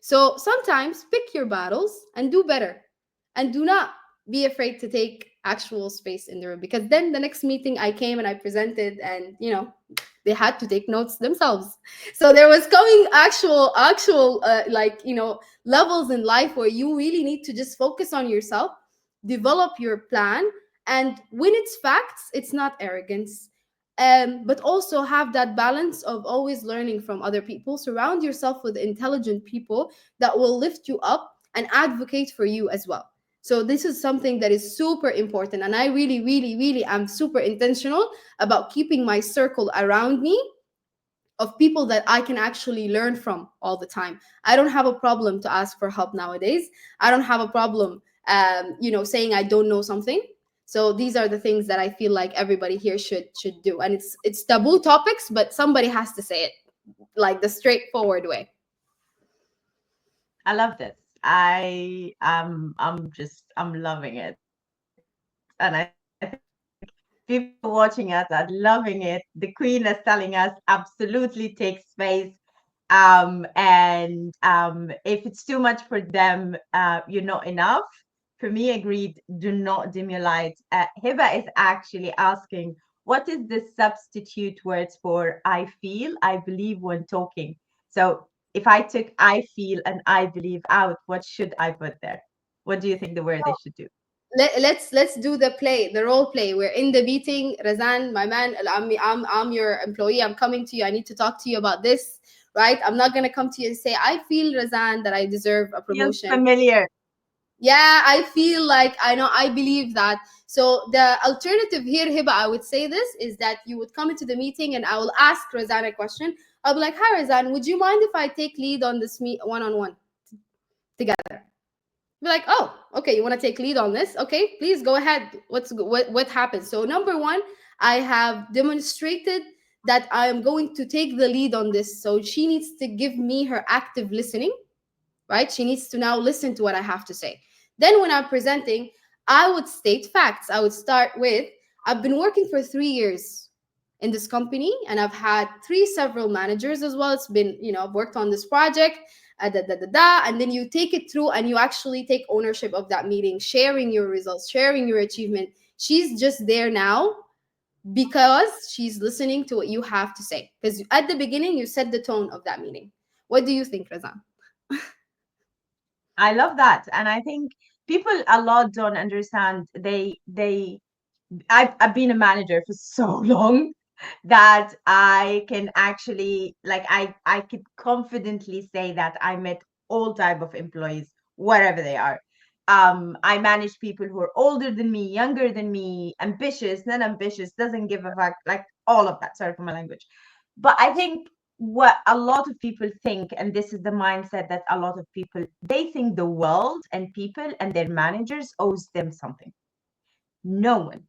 So sometimes pick your battles and do better. And do not be afraid to take actual space in the room, because then the next meeting I came and I presented, and they had to take notes themselves. So there was coming actual levels in life where you really need to just focus on yourself, develop your plan, and when it's facts, it's not arrogance. But also have that balance of always learning from other people. Surround yourself with intelligent people that will lift you up and advocate for you as well. So this is something that is super important, and I really, really, really am super intentional about keeping my circle around me of people that I can actually learn from all the time. I don't have a problem to ask for help nowadays. I don't have a problem, saying I don't know something. So these are the things that I feel like everybody here should do, and it's taboo topics, but somebody has to say it like the straightforward way.
I love this. I'm loving it. And I think people watching us are loving it. The queen is telling us absolutely take space. If it's too much for them, you're not enough. For me, agreed, do not demulate. Hiba is actually asking, what is the substitute words for I feel, I believe when talking? So if I took I feel and I believe out, what should I put there? What do you think the word they should do?
Let's do the role play. We're in the meeting. Razan, my man, I'm your employee. I'm coming to you. I need to talk to you about this, right? I'm not gonna come to you and say I feel, Razan, that I deserve a
Feels
promotion.
familiar.
Yeah, I feel like I know, I believe that. So the alternative here, Hiba, I would say this is that you would come into the meeting and I will ask Razan a question. I'll be like, hi Razan, would you mind if I take lead on this meet one-on-one together? Be like, oh, okay, you want to take lead on this? Okay, please go ahead. What happened? So number one, I have demonstrated that I am going to take the lead on this. So she needs to give me her active listening, right? She needs to now listen to what I have to say. Then when I'm presenting, I would state facts. I would start with, I've been working for 3 years in this company and I've had three several managers as well. It's been, I've worked on this project, and then you take it through and you actually take ownership of that meeting, sharing your results, sharing your achievement. She's just there now because she's listening to what you have to say. Because at the beginning, you set the tone of that meeting. What do you think, Razan?
I love that. And I think people a lot don't understand. I've been a manager for so long that I can actually like I could confidently say that I met all type of employees, whatever they are. I manage people who are older than me, younger than me, ambitious, not ambitious, doesn't give a fuck, like all of that. Sorry for my language. But I think what a lot of people think, and this is the mindset that a lot of people, they think the world and people and their managers owes them something. No one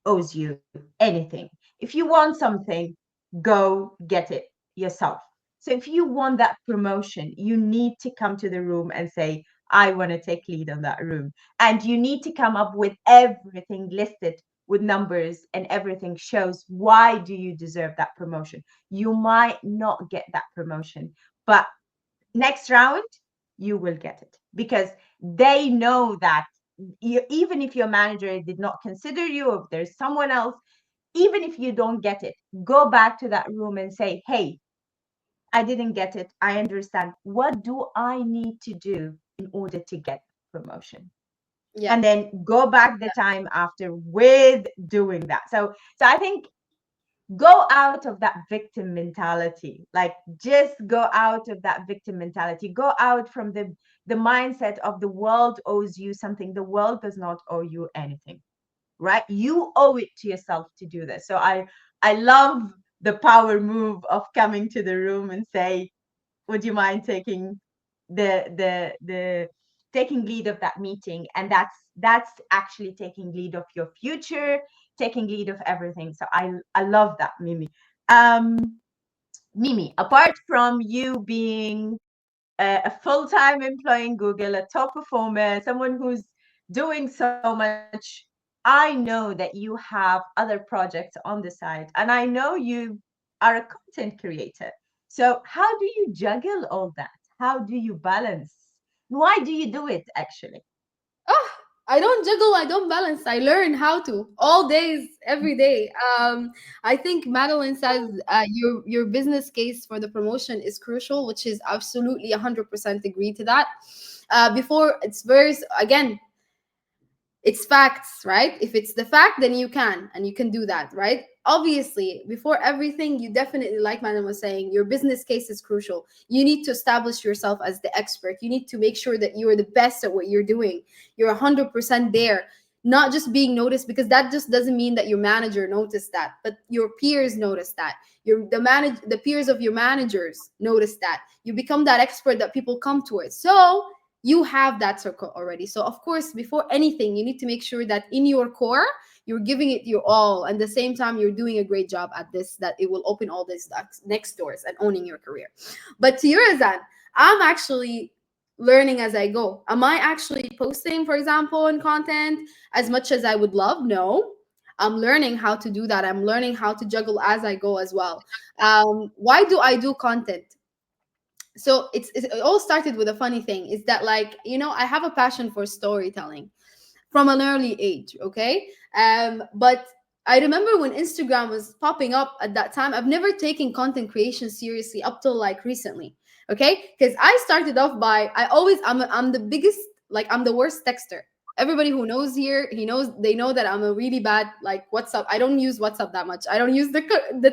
owes you anything. If you want something, go get it yourself. So if you want that promotion, you need to come to the room and say, I want to take lead on that room. And you need to come up with everything listed with numbers, and everything shows why do you deserve that promotion. You might not get that promotion, but next round you will get it, because they know that even if your manager did not consider you, if there's someone else, even if you don't get it, go back to that room and say, hey, I didn't get it, I understand, what do I need to do in order to get promotion?
Yeah.
And then go back the time after with doing that. So I think go out of that victim mentality, like just go out of that victim mentality, go out from the mindset of the world owes you something. The world does not owe you anything, right? You owe it to yourself to do this. So I love the power move of coming to the room and say, would you mind taking the taking lead of that meeting? And that's actually taking lead of your future, taking lead of everything. So I love that, Mimi. um Mimi, apart from you being a full-time employee in Google, a top performer, someone who's doing so much, I know that you have other projects on the side, and I know you are a content creator. So how do you juggle all that? How do you balance? Why do you do it actually?
Oh, I don't juggle, I don't balance. I learn how to all days, every day. I think Madeline says your business case for the promotion is crucial, which is absolutely 100% agree to that. Before it's very again, It's facts, right? If it's the fact, then you can, and you can do that, right? Obviously, before everything, you definitely, like Madam was saying, your business case is crucial. You need to establish yourself as the expert. You need to make sure that you are the best at what you're doing. You're 100% there, not just being noticed, because that just doesn't mean that your manager noticed that, but your peers notice that. The peers of your managers notice that. You become that expert that people come towards. So you have that circle already. So of course, before anything, you need to make sure that in your core, you're giving it your all, and at the same time you're doing a great job at this, that it will open all these next doors and owning your career. But to your Azan, I'm actually learning as I go. Am I actually posting, for example, in content as much as I would love? No. I'm learning how to do that. I'm learning how to juggle as I go as well. Why do I do content? So it all started with a funny thing, is that, like, I have a passion for storytelling from an early age. Okay. But I remember when Instagram was popping up at that time, I've never taken content creation seriously up till like recently. Okay, because I started off by, I'm the biggest, like, I'm the worst texter. Everybody who knows here, they know that I'm a really bad, like, WhatsApp. I don't use WhatsApp that much. I don't use the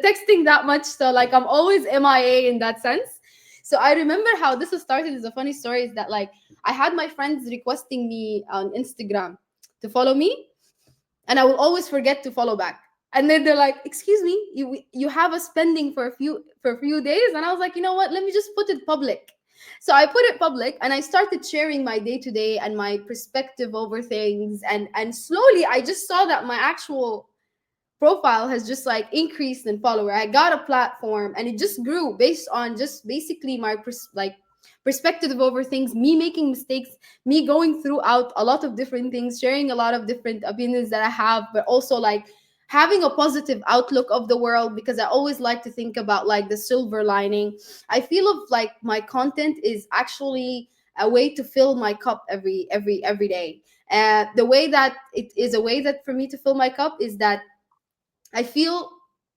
texting that much. So like, I'm always MIA in that sense. So I remember how this was started is a funny story, is that, like, I had my friends requesting me on Instagram to follow me, and I will always forget to follow back. And then they're like, "Excuse me, you have us pending for a few days." And I was like, "You know what? Let me just put it public." So I put it public, and I started sharing my day to day and my perspective over things, and slowly I just saw that my actual profile has just like increased in follower. I got a platform, and it just grew based on just basically my perspective over things, me making mistakes, me going throughout a lot of different things, sharing a lot of different opinions that I have, but also like having a positive outlook of the world, because I always like to think about like the silver lining. I feel of like my content is actually a way to fill my cup every day. The way that it is a way that for me to fill my cup is that I feel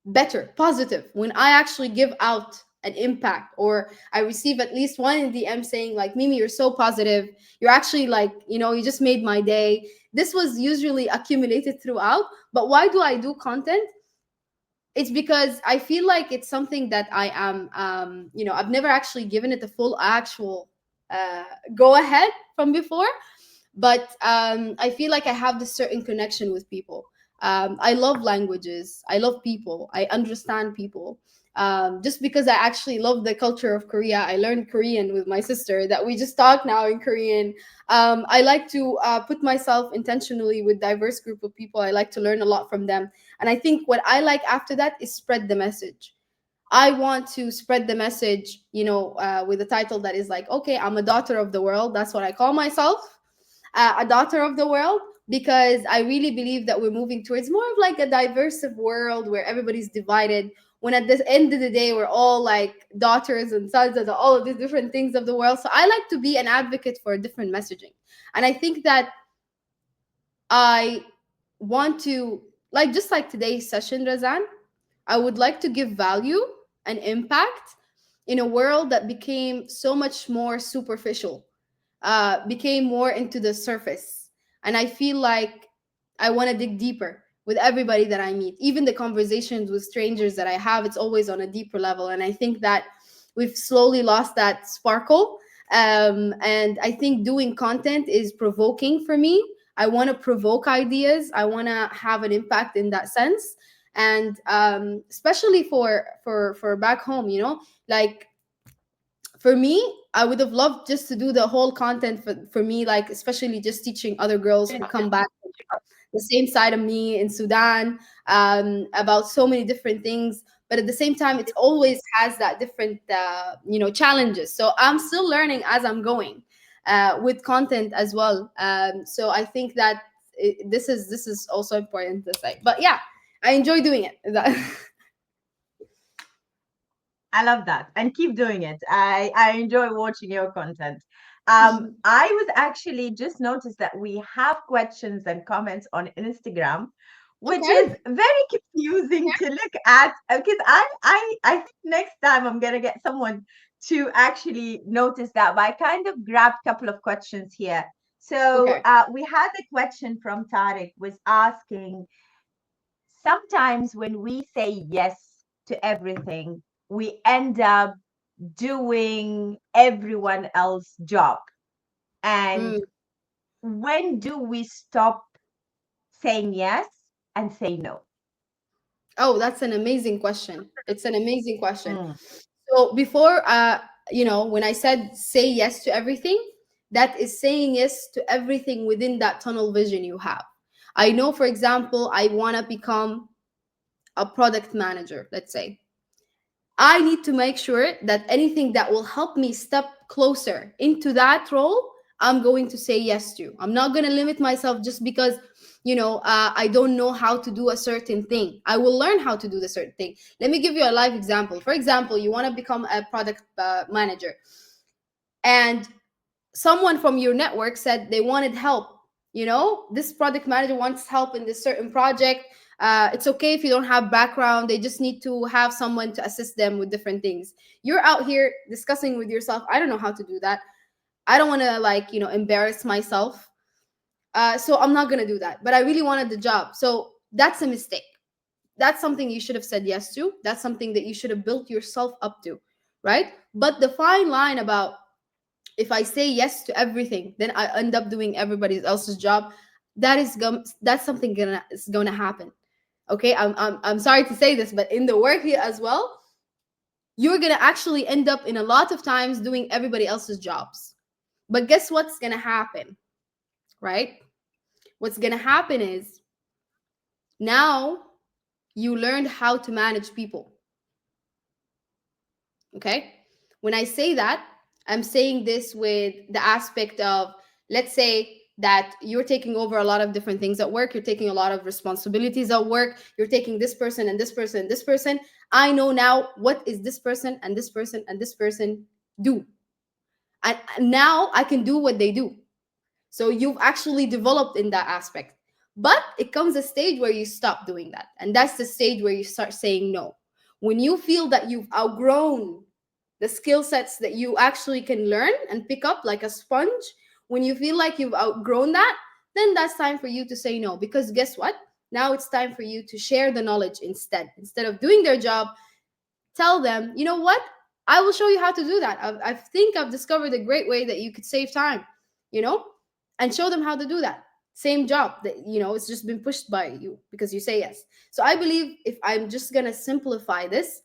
better, positive when I actually give out an impact, or I receive at least one in DM saying like, "Mimi, you're so positive. You're actually like, you just made my day." This was usually accumulated throughout. But why do I do content? It's because I feel like it's something that I am, I've never actually given it the full actual uh, go ahead from before, but I feel like I have this certain connection with people. I love languages. I love people. I understand people. Just because I actually love the culture of Korea, I learned Korean with my sister. That we just talk now in Korean. I like to put myself intentionally with diverse group of people. I like to learn a lot from them, and I think what I like after that is spread the message. I want to spread the message, with a title that is like, okay, I'm a daughter of the world. That's what I call myself, a daughter of the world, because I really believe that we're moving towards more of like a diverse world where everybody's divided. When at the end of the day, we're all like daughters and sons of all of these different things of the world. So I like to be an advocate for different messaging. And I think that I want to, like, just like today's session, Razan, I would like to give value and impact in a world that became so much more superficial, became more into the surface. And I feel like I want to dig deeper with everybody that I meet. Even the conversations with strangers that I have, it's always on a deeper level. And I think that we've slowly lost that sparkle. And I think doing content is provoking for me. I want to provoke ideas. I want to have an impact in that sense. And especially for back home, like, for me, I would have loved just to do the whole content for me, like, especially just teaching other girls who come back the same side of me in Sudan, about so many different things. But at the same time, it always has that different, challenges. So I'm still learning as I'm going with content as well. So I think that this is also important to say. But yeah, I enjoy doing it.
I love that. And keep doing it. I enjoy watching your content. I was actually just noticed that we have questions and comments on Instagram, which is
Okay.
very confusing to look at, because I think next time I'm gonna get someone to actually notice that. But I kind of grabbed a couple of questions here So
Okay.
we had a question from Tariq was asking, sometimes when we say yes to everything, we end up doing everyone else's job. And
Mm.
when do we stop saying yes and say no?
Oh, that's an amazing question. It's an amazing question.
Mm,
So before, when I said say yes to everything, that is saying yes to everything within that tunnel vision you have. I know, for example, I want to become a product manager, let's say. I need to make sure that anything that will help me step closer into that role, I'm going to say yes to. I'm not going to limit myself just because, I don't know how to do a certain thing. I will learn how to do the certain thing. Let me give you a live example. For example, you want to become a product manager, and someone from your network said they wanted help. This product manager wants help in this certain project. It's okay if you don't have background, they just need to have someone to assist them with different things. You're out here discussing with yourself, I don't know how to do that. I don't want to, like, embarrass myself. So I'm not going to do that, but I really wanted the job. So that's a mistake. That's something you should have said yes to. That's something that you should have built yourself up to, right? But the fine line about, if I say yes to everything, then I end up doing everybody else's job. That's something is gonna happen. Okay, I'm sorry to say this, but in the work here as well, you're gonna actually end up in a lot of times doing everybody else's jobs. But guess what's gonna happen, right? What's gonna happen is, now you learned how to manage people. Okay, when I say that, I'm saying this with the aspect of, let's say that you're taking over a lot of different things at work, you're taking a lot of responsibilities at work, you're taking this person and this person and this person. I know now what is this person and this person and this person do, and now I can do what they do. So you've actually developed in that aspect. But it comes a stage where you stop doing that, and that's the stage where you start saying no. When you feel that you've outgrown the skill sets that you actually can learn and pick up like a sponge, when you feel like you've outgrown that, then that's time for you to say no. Because guess what? Now it's time for you to share the knowledge instead. Instead of doing their job, tell them, you know what? I will show you how to do that. I think I've discovered a great way that you could save time, you know, and show them how to do that. Same job that, it's just been pushed by you because you say yes. So I believe, if I'm just going to simplify this,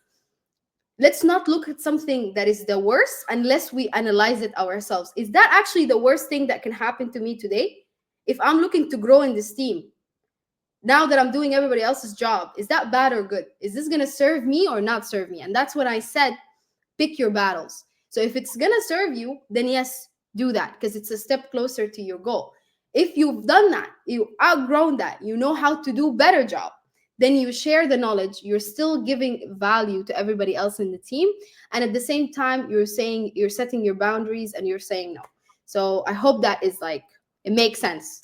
let's not look at something that is the worst unless we analyze it ourselves. Is that actually the worst thing that can happen to me today? If I'm looking to grow in this team, now that I'm doing everybody else's job, is that bad or good? Is this going to serve me or not serve me? And that's when I said, pick your battles. So if it's going to serve you, then yes, do that, because it's a step closer to your goal. If you've done that, you outgrown that, you know how to do better job, then you share the knowledge, you're still giving value to everybody else in the team, and at the same time you're setting your boundaries and you're saying no. So I hope that is like, it makes sense.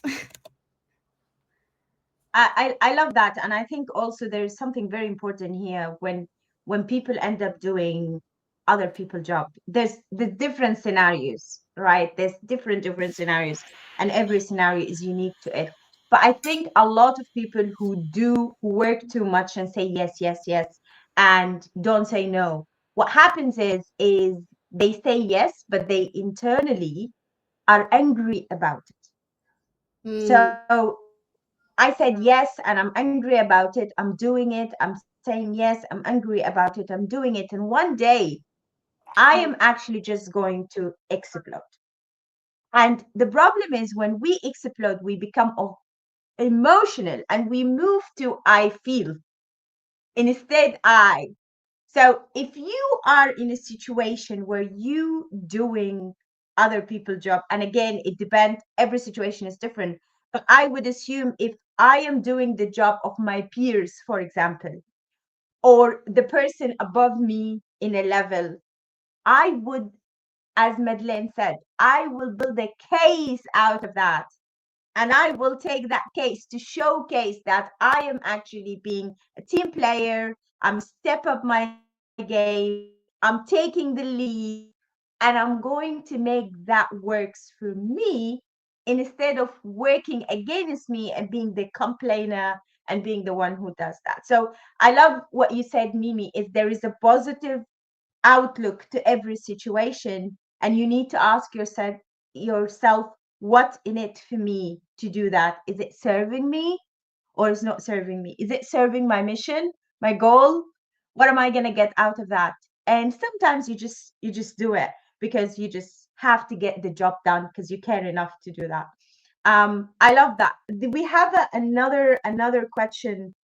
I love that, and I think also there's something very important here when people end up doing other people's job. There's the different scenarios, right? There's different scenarios, and every scenario is unique to it. But I think a lot of people who work too much and say yes, yes, yes, and don't say no. What happens is they say yes, but they internally are angry about it.
Mm,
So I said yes, and I'm angry about it. I'm doing it. I'm saying yes, I'm angry about it. I'm doing it. And one day, I am actually just going to explode. And the problem is when we explode, we become emotional and we move to I feel instead I. So if you are in a situation where you doing other people's job, and again, it depends, every situation is different, but I would assume if I am doing the job of my peers, for example, or the person above me in a level, I would, as Madeleine said, I will build a case out of that. And I will take that case to showcase that I am actually being a team player. I'm step up my game. I'm taking the lead, and I'm going to make that works for me instead of working against me and being the complainer and being the one who does that. So I love what you said, Mimi, is there is a positive outlook to every situation, and you need to ask yourself what's in it for me to do that. Is it serving me or is not serving me? Is it serving my mission, my goal? What am I going to get out of that? And sometimes you just do it because you just have to get the job done because you care enough to do that. I love that. We have another question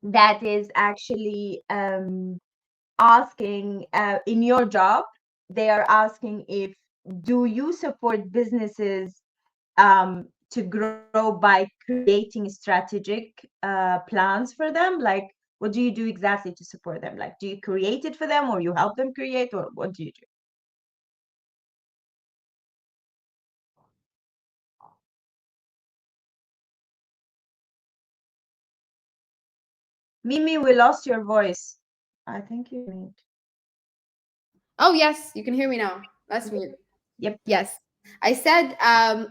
that is actually asking, in your job, they are asking if, do you support businesses to grow by creating strategic plans for them? Like, what do you do exactly to support them? Like, do you create it for them, or you help them create, or what do you do? Mimi, we lost your voice. I think you need.
Oh, yes, you can hear me now. That's
Yep.
me.
Yep.
Yes. I said,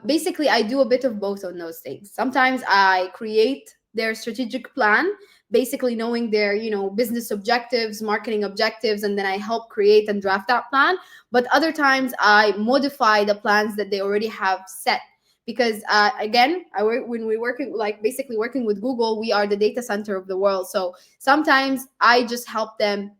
basically, I do a bit of both on those things. Sometimes I create their strategic plan, basically knowing their, business objectives, marketing objectives, and then I help create and draft that plan. But other times I modify the plans that they already have set. Because again, when we're working, like basically working with Google, we are the data center of the world. So sometimes I just help them,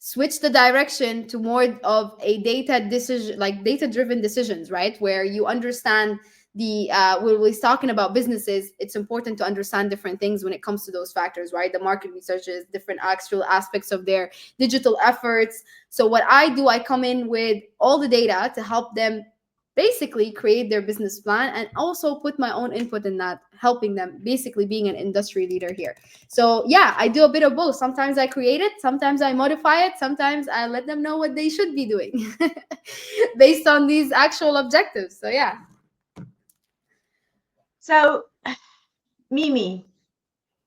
switch the direction to more of a data decision, like data driven decisions, right, where you understand the when we're talking about businesses, it's important to understand different things when it comes to those factors, right? The market researches, different actual aspects of their digital efforts. So what I do, I come in with all the data to help them basically create their business plan, and also put my own input in that, helping them, basically being an industry leader here. So yeah, I do a bit of both. Sometimes I create it, sometimes I modify it, sometimes I let them know what they should be doing based on these actual objectives. So yeah.
So, Mimi,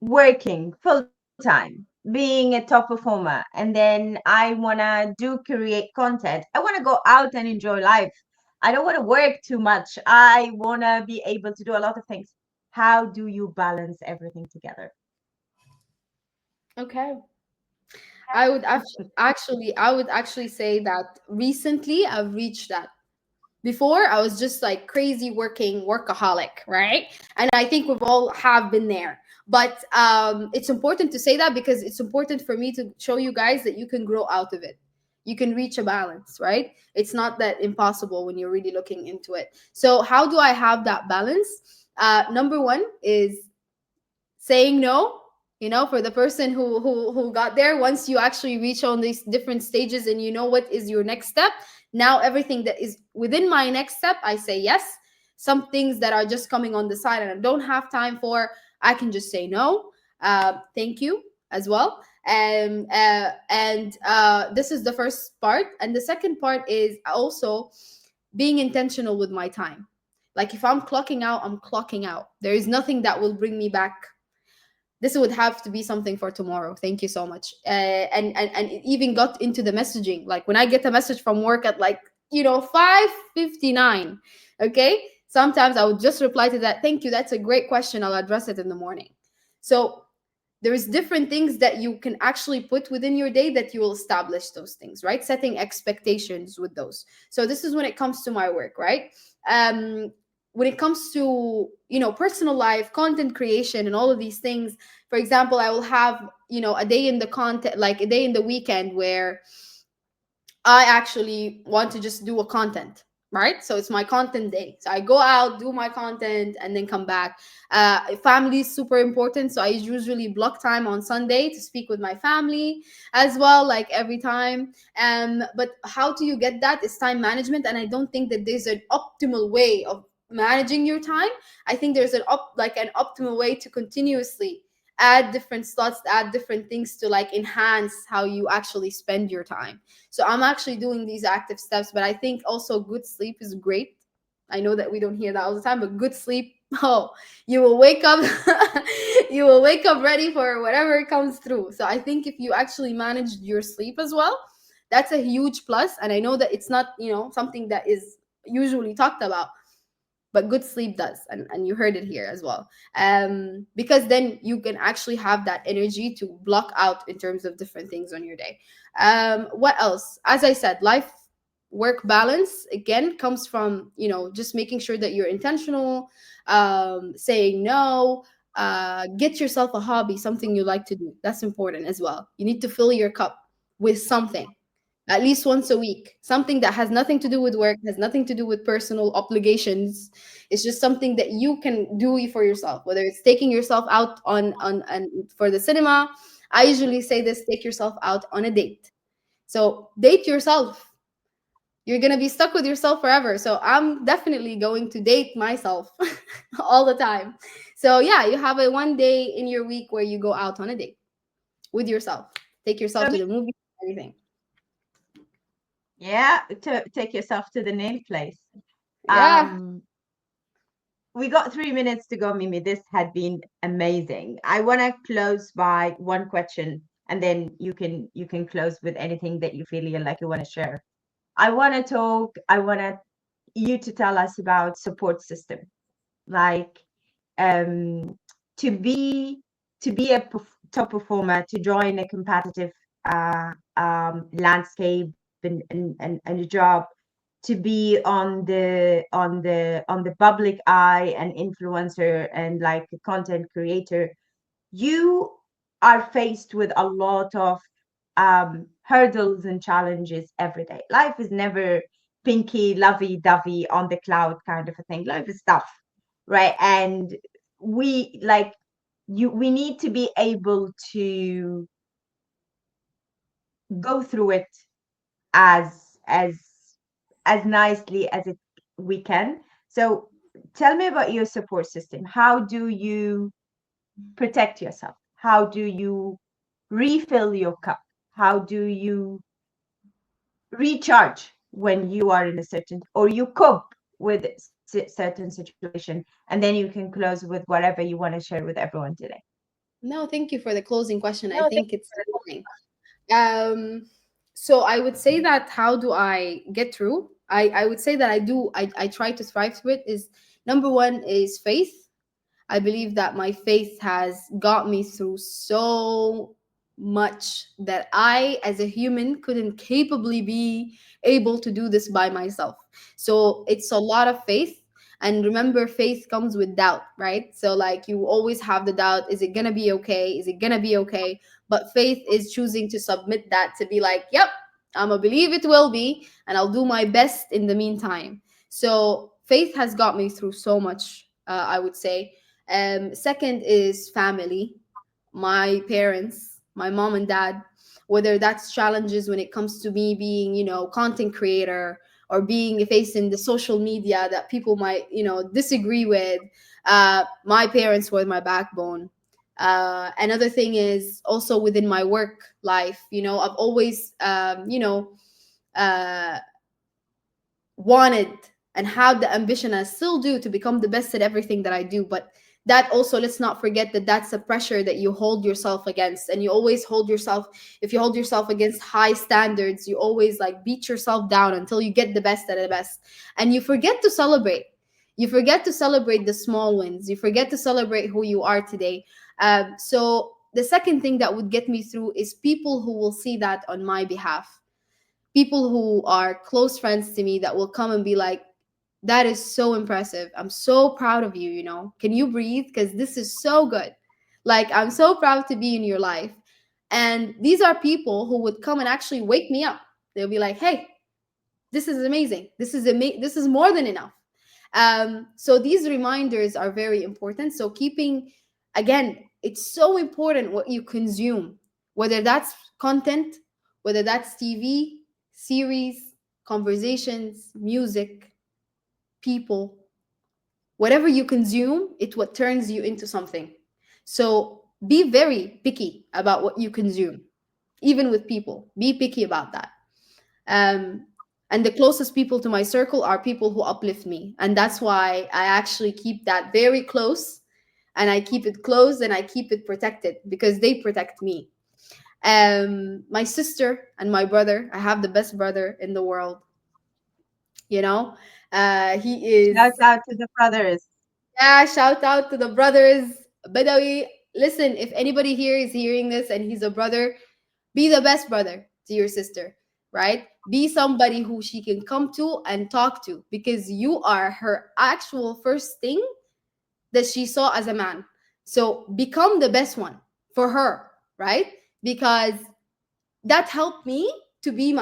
working full time, being a top performer, and then I want to do create content. I want to go out and enjoy life. I don't want to work too much. I want to be able to do a lot of things. How do you balance everything together?
Okay. I would actually say that recently I've reached that. Before, I was just like crazy working workaholic, right? And I think we've all have been there. But it's important to say that because it's important for me to show you guys that you can grow out of it. You can reach a balance, right? It's not that impossible when you're really looking into it. So how do I have that balance? Number one is saying no, for the person who got there. Once you actually reach on these different stages and you know what is your next step, now everything that is within my next step, I say yes. Some things that are just coming on the side and I don't have time for, I can just say no. Thank you as well. And this is the first part, and the second part is also being intentional with my time. Like if I'm clocking out, I'm clocking out. There is nothing that will bring me back. This would have to be something for tomorrow. Thank you so much. And it even got into the messaging. Like when I get a message from work at like 5:59, okay, sometimes I would just reply to that. Thank you, that's a great question, I'll address it in the morning. So there's different things that you can actually put within your day that you will establish those things, right? Setting expectations with those. So this is when it comes to my work, right? When it comes to personal life, content creation, and all of these things, for example, I will have a day in the content, like a day in the weekend where I actually want to just do a content, right? So it's my content day. So I go out, do my content, and then come back. Family is super important. So I usually block time on Sunday to speak with my family as well, like every time. But how do you get that? It's time management. And I don't think that there's an optimal way of managing your time. I think there's an optimal way to continuously add different slots, add different things to like enhance how you actually spend your time. So I'm actually doing these active steps, but I think also good sleep is great. I know that we don't hear that all the time, but good sleep, oh, you will wake up you will wake up ready for whatever comes through. So I think if you actually manage your sleep as well, that's a huge plus. And I know that it's not, something that is usually talked about, but good sleep does, and you heard it here as well. Because then you can actually have that energy to block out in terms of different things on your day. What else? As I said, life work balance again comes from, just making sure that you're intentional, saying no, get yourself a hobby, something you like to do. That's important as well. You need to fill your cup with something at least once a week, something that has nothing to do with work, has nothing to do with personal obligations. It's just something that you can do for yourself, whether it's taking yourself out on for the cinema. I usually say this: take yourself out on a date. So date yourself. You're gonna be stuck with yourself forever. So I'm definitely going to date myself all the time. So yeah, you have a one day in your week where you go out on a date with yourself. Take yourself
So
to the movie, everything.
yeah, to take yourself to the nail place.
Yeah.
We got 3 minutes to go, Mimi. This had been amazing. I want to close by one question, and then you can close with anything that you feel like you want to share. I want to talk. I want you to tell us about support system, like um, to be a top performer, to join a competitive landscape and a job, to be on the public eye, and influencer, and like a content creator. You are faced with a lot of hurdles and challenges every day. Life is never pinky lovey dovey on the cloud kind of a thing. Life is tough, right? And we like we need to be able to go through it as as as nicely as we can. So tell me about your support system. How do you protect yourself? How do you refill your cup? How do you recharge when you are in a certain, or you cope with certain situation? And then you can close with whatever you want to share with everyone today.
No, thank you for the closing question. I think it's amazing. Um, so I would say that how do I get through? I would say that I try to thrive through it is number one is faith. I believe that my faith has got me through so much that I, as a human, couldn't capably be able to do this by myself. So it's a lot of faith. And remember, faith comes with doubt, right? So, like, you always have the doubt, is it going to be okay? Is it going to be okay? But faith is choosing to submit that, to be like, yep, I'm going to believe it will be, and I'll do my best in the meantime. So, faith has got me through so much, I would say. Second is family, my parents, my mom and dad, whether that's challenges when it comes to me being, content creator, or being a face in the social media that people might, disagree with. My parents were my backbone. Another thing is also within my work life, I've always, uh, wanted and had the ambition, I still do, to become the best at everything that I do. But that also, let's not forget that that's a pressure that you hold yourself against. And you always hold yourself, if you hold yourself against high standards, you always like beat yourself down until you get the best at the best. And you forget to celebrate. You forget to celebrate the small wins. You forget to celebrate who you are today. So the second thing that would get me through is people who will see that on my behalf, people who are close friends to me that will come and be like, that is so impressive. I'm so proud of you, Can you breathe? Because this is so good. Like, I'm so proud to be in your life. And these are people who would come and actually wake me up. They'll be like, hey, this is amazing. This is more than enough. So these reminders are very important. So keeping, again, it's so important what you consume, whether that's content, whether that's TV, series, conversations, music, people, whatever you consume, it what turns you into something. So be very picky about what you consume, even with people. Be picky about that. Um, and the closest people to my circle are people who uplift me, and that's why I actually keep that very close, and I keep it close, and I keep it protected because they protect me. My sister and my brother, I have the best brother in the world. You know, he
Shout
is.
out to the brothers.
Yeah, shout out to the brothers. Badawi, listen, if anybody here is hearing this and he's a brother, be the best brother to your sister, right? Be somebody who she can come to and talk to, because you are her actual first thing that she saw as a man. So become the best one for her, right? Because that helped me to be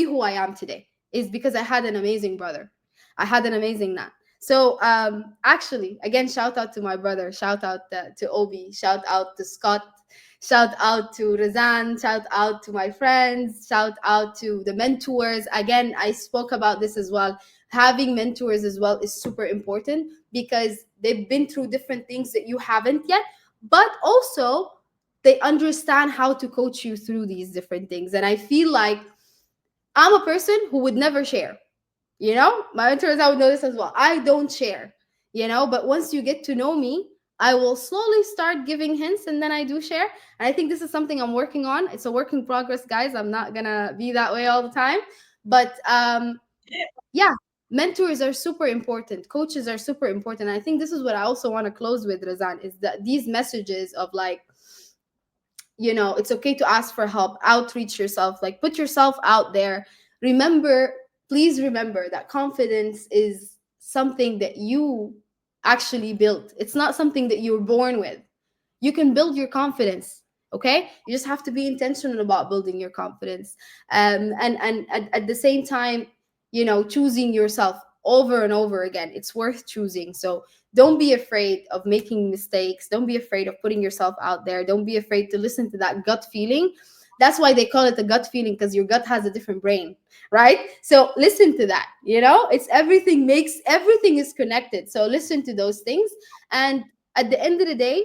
who I am today, is because I had an amazing brother. I had an amazing nan. So actually, again, shout out to my brother, shout out to Obi, shout out to Scott, shout out to Razan, shout out to my friends, shout out to the mentors. Again, I spoke about this as well. Having mentors as well is super important, because they've been through different things that you haven't yet, but also they understand how to coach you through these different things. And I feel like I'm a person who would never share. You know, my mentors, I would know this as well. I don't share, you know, but once you get to know me, I will slowly start giving hints, and then I do share. And I think this is something I'm working on. It's a work in progress, guys. I'm not gonna be that way all the time. But yeah, mentors are super important. Coaches are super important. And I think this is what I also want to close with, Razan, is that these messages of like, it's okay to ask for help, outreach yourself, like put yourself out there. Remember, please remember that confidence is something that you actually built. It's not something that you were born with. You can build your confidence. Okay, you just have to be intentional about building your confidence, and at the same time, choosing yourself over and over again. It's worth choosing. So don't be afraid of making mistakes. Don't be afraid of putting yourself out there. Don't be afraid to listen to that gut feeling. That's why they call it a gut feeling, because your gut has a different brain, right? So listen to that. It's everything is connected. So listen to those things. And at the end of the day,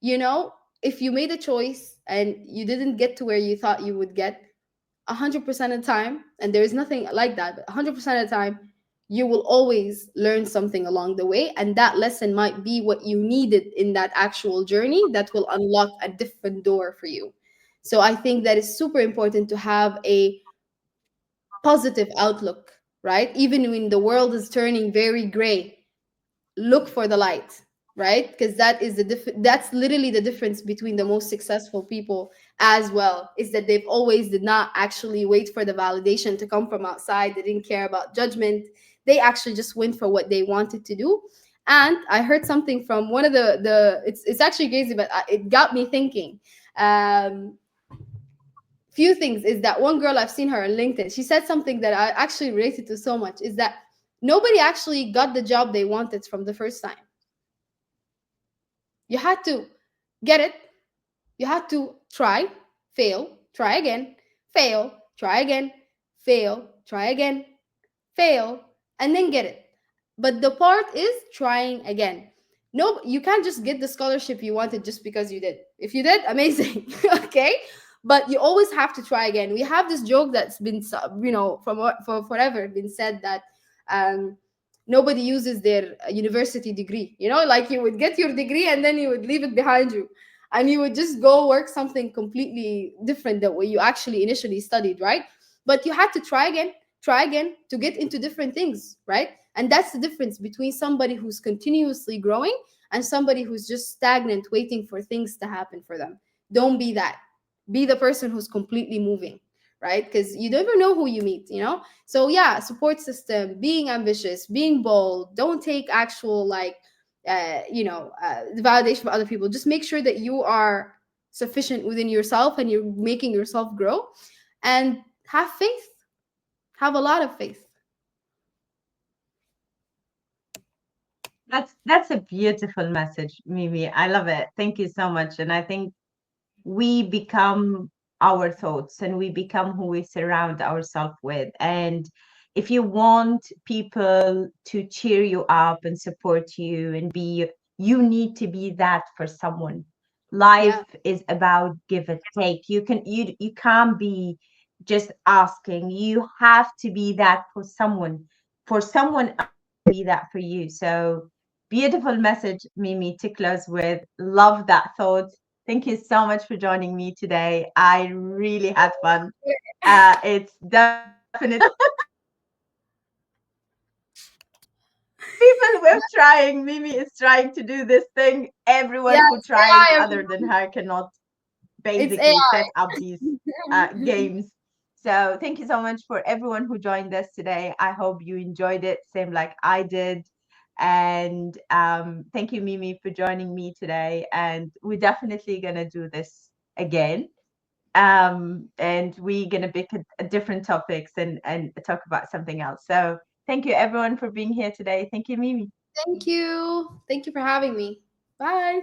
you know, if you made a choice and you didn't get to where you thought you would get, 100% of the time, and there is nothing like that, but 100% of the time, you will always learn something along the way. And that lesson might be what you needed in that actual journey that will unlock a different door for you. So I think that is super important to have a positive outlook, right? Even when the world is turning very gray, look for the light, right? Because that's literally the difference between the most successful people as well, is that they've always did not actually wait for the validation to come from outside. They didn't care about judgment. They actually just went for what they wanted to do. And I heard something from one of it's actually crazy, but it got me thinking. Few things is that one girl, I've seen her on LinkedIn, she said something that I actually related to so much, is that nobody actually got the job they wanted from the first time. You had to get it. You had to try, fail, try again, fail, try again, fail, try again, fail, and then get it. But the part is trying again. No, you can't just get the scholarship you wanted just because you did. If you did, amazing. Okay? But you always have to try again. We have this joke that's been, for forever been said that um, nobody uses their university degree. Like you would get your degree and then you would leave it behind you, and you would just go work something completely different than what you actually initially studied, right? But you had to try again to get into different things, right? And that's the difference between somebody who's continuously growing and somebody who's just stagnant, waiting for things to happen for them. Don't be that. Be the person who's completely moving, right? Because you never know who you meet. So yeah, support system, being ambitious, being bold. Don't take actual the validation from other people. Just make sure that you are sufficient within yourself and you're making yourself grow, and have faith. Have a lot of faith.
That's a beautiful message, Mimi. I love it. Thank you so much. And I think we become our thoughts and we become who we surround ourselves with. And if you want people to cheer you up and support you and be, you need to be that for someone. Life
Yeah.
is about give and take. You can't be just asking. You have to be that for someone else to be that for you. So beautiful message, Mimi, to close with. Love that thought. Thank you so much for joining me today. I really had fun. It's definitely people we're trying. Mimi is trying to do this thing. Everyone
Yeah,
who
it's
tries
AI.
other than her cannot
It's
basically
AI.
set up these games. So thank you so much for everyone who joined us today. I hope you enjoyed it, same like I did. And thank you, Mimi, for joining me today. And we're definitely gonna do this again. And we're gonna pick a different topics and talk about something else. So thank you everyone for being here today. Thank you, Mimi.
Thank you. Thank you for having me. Bye.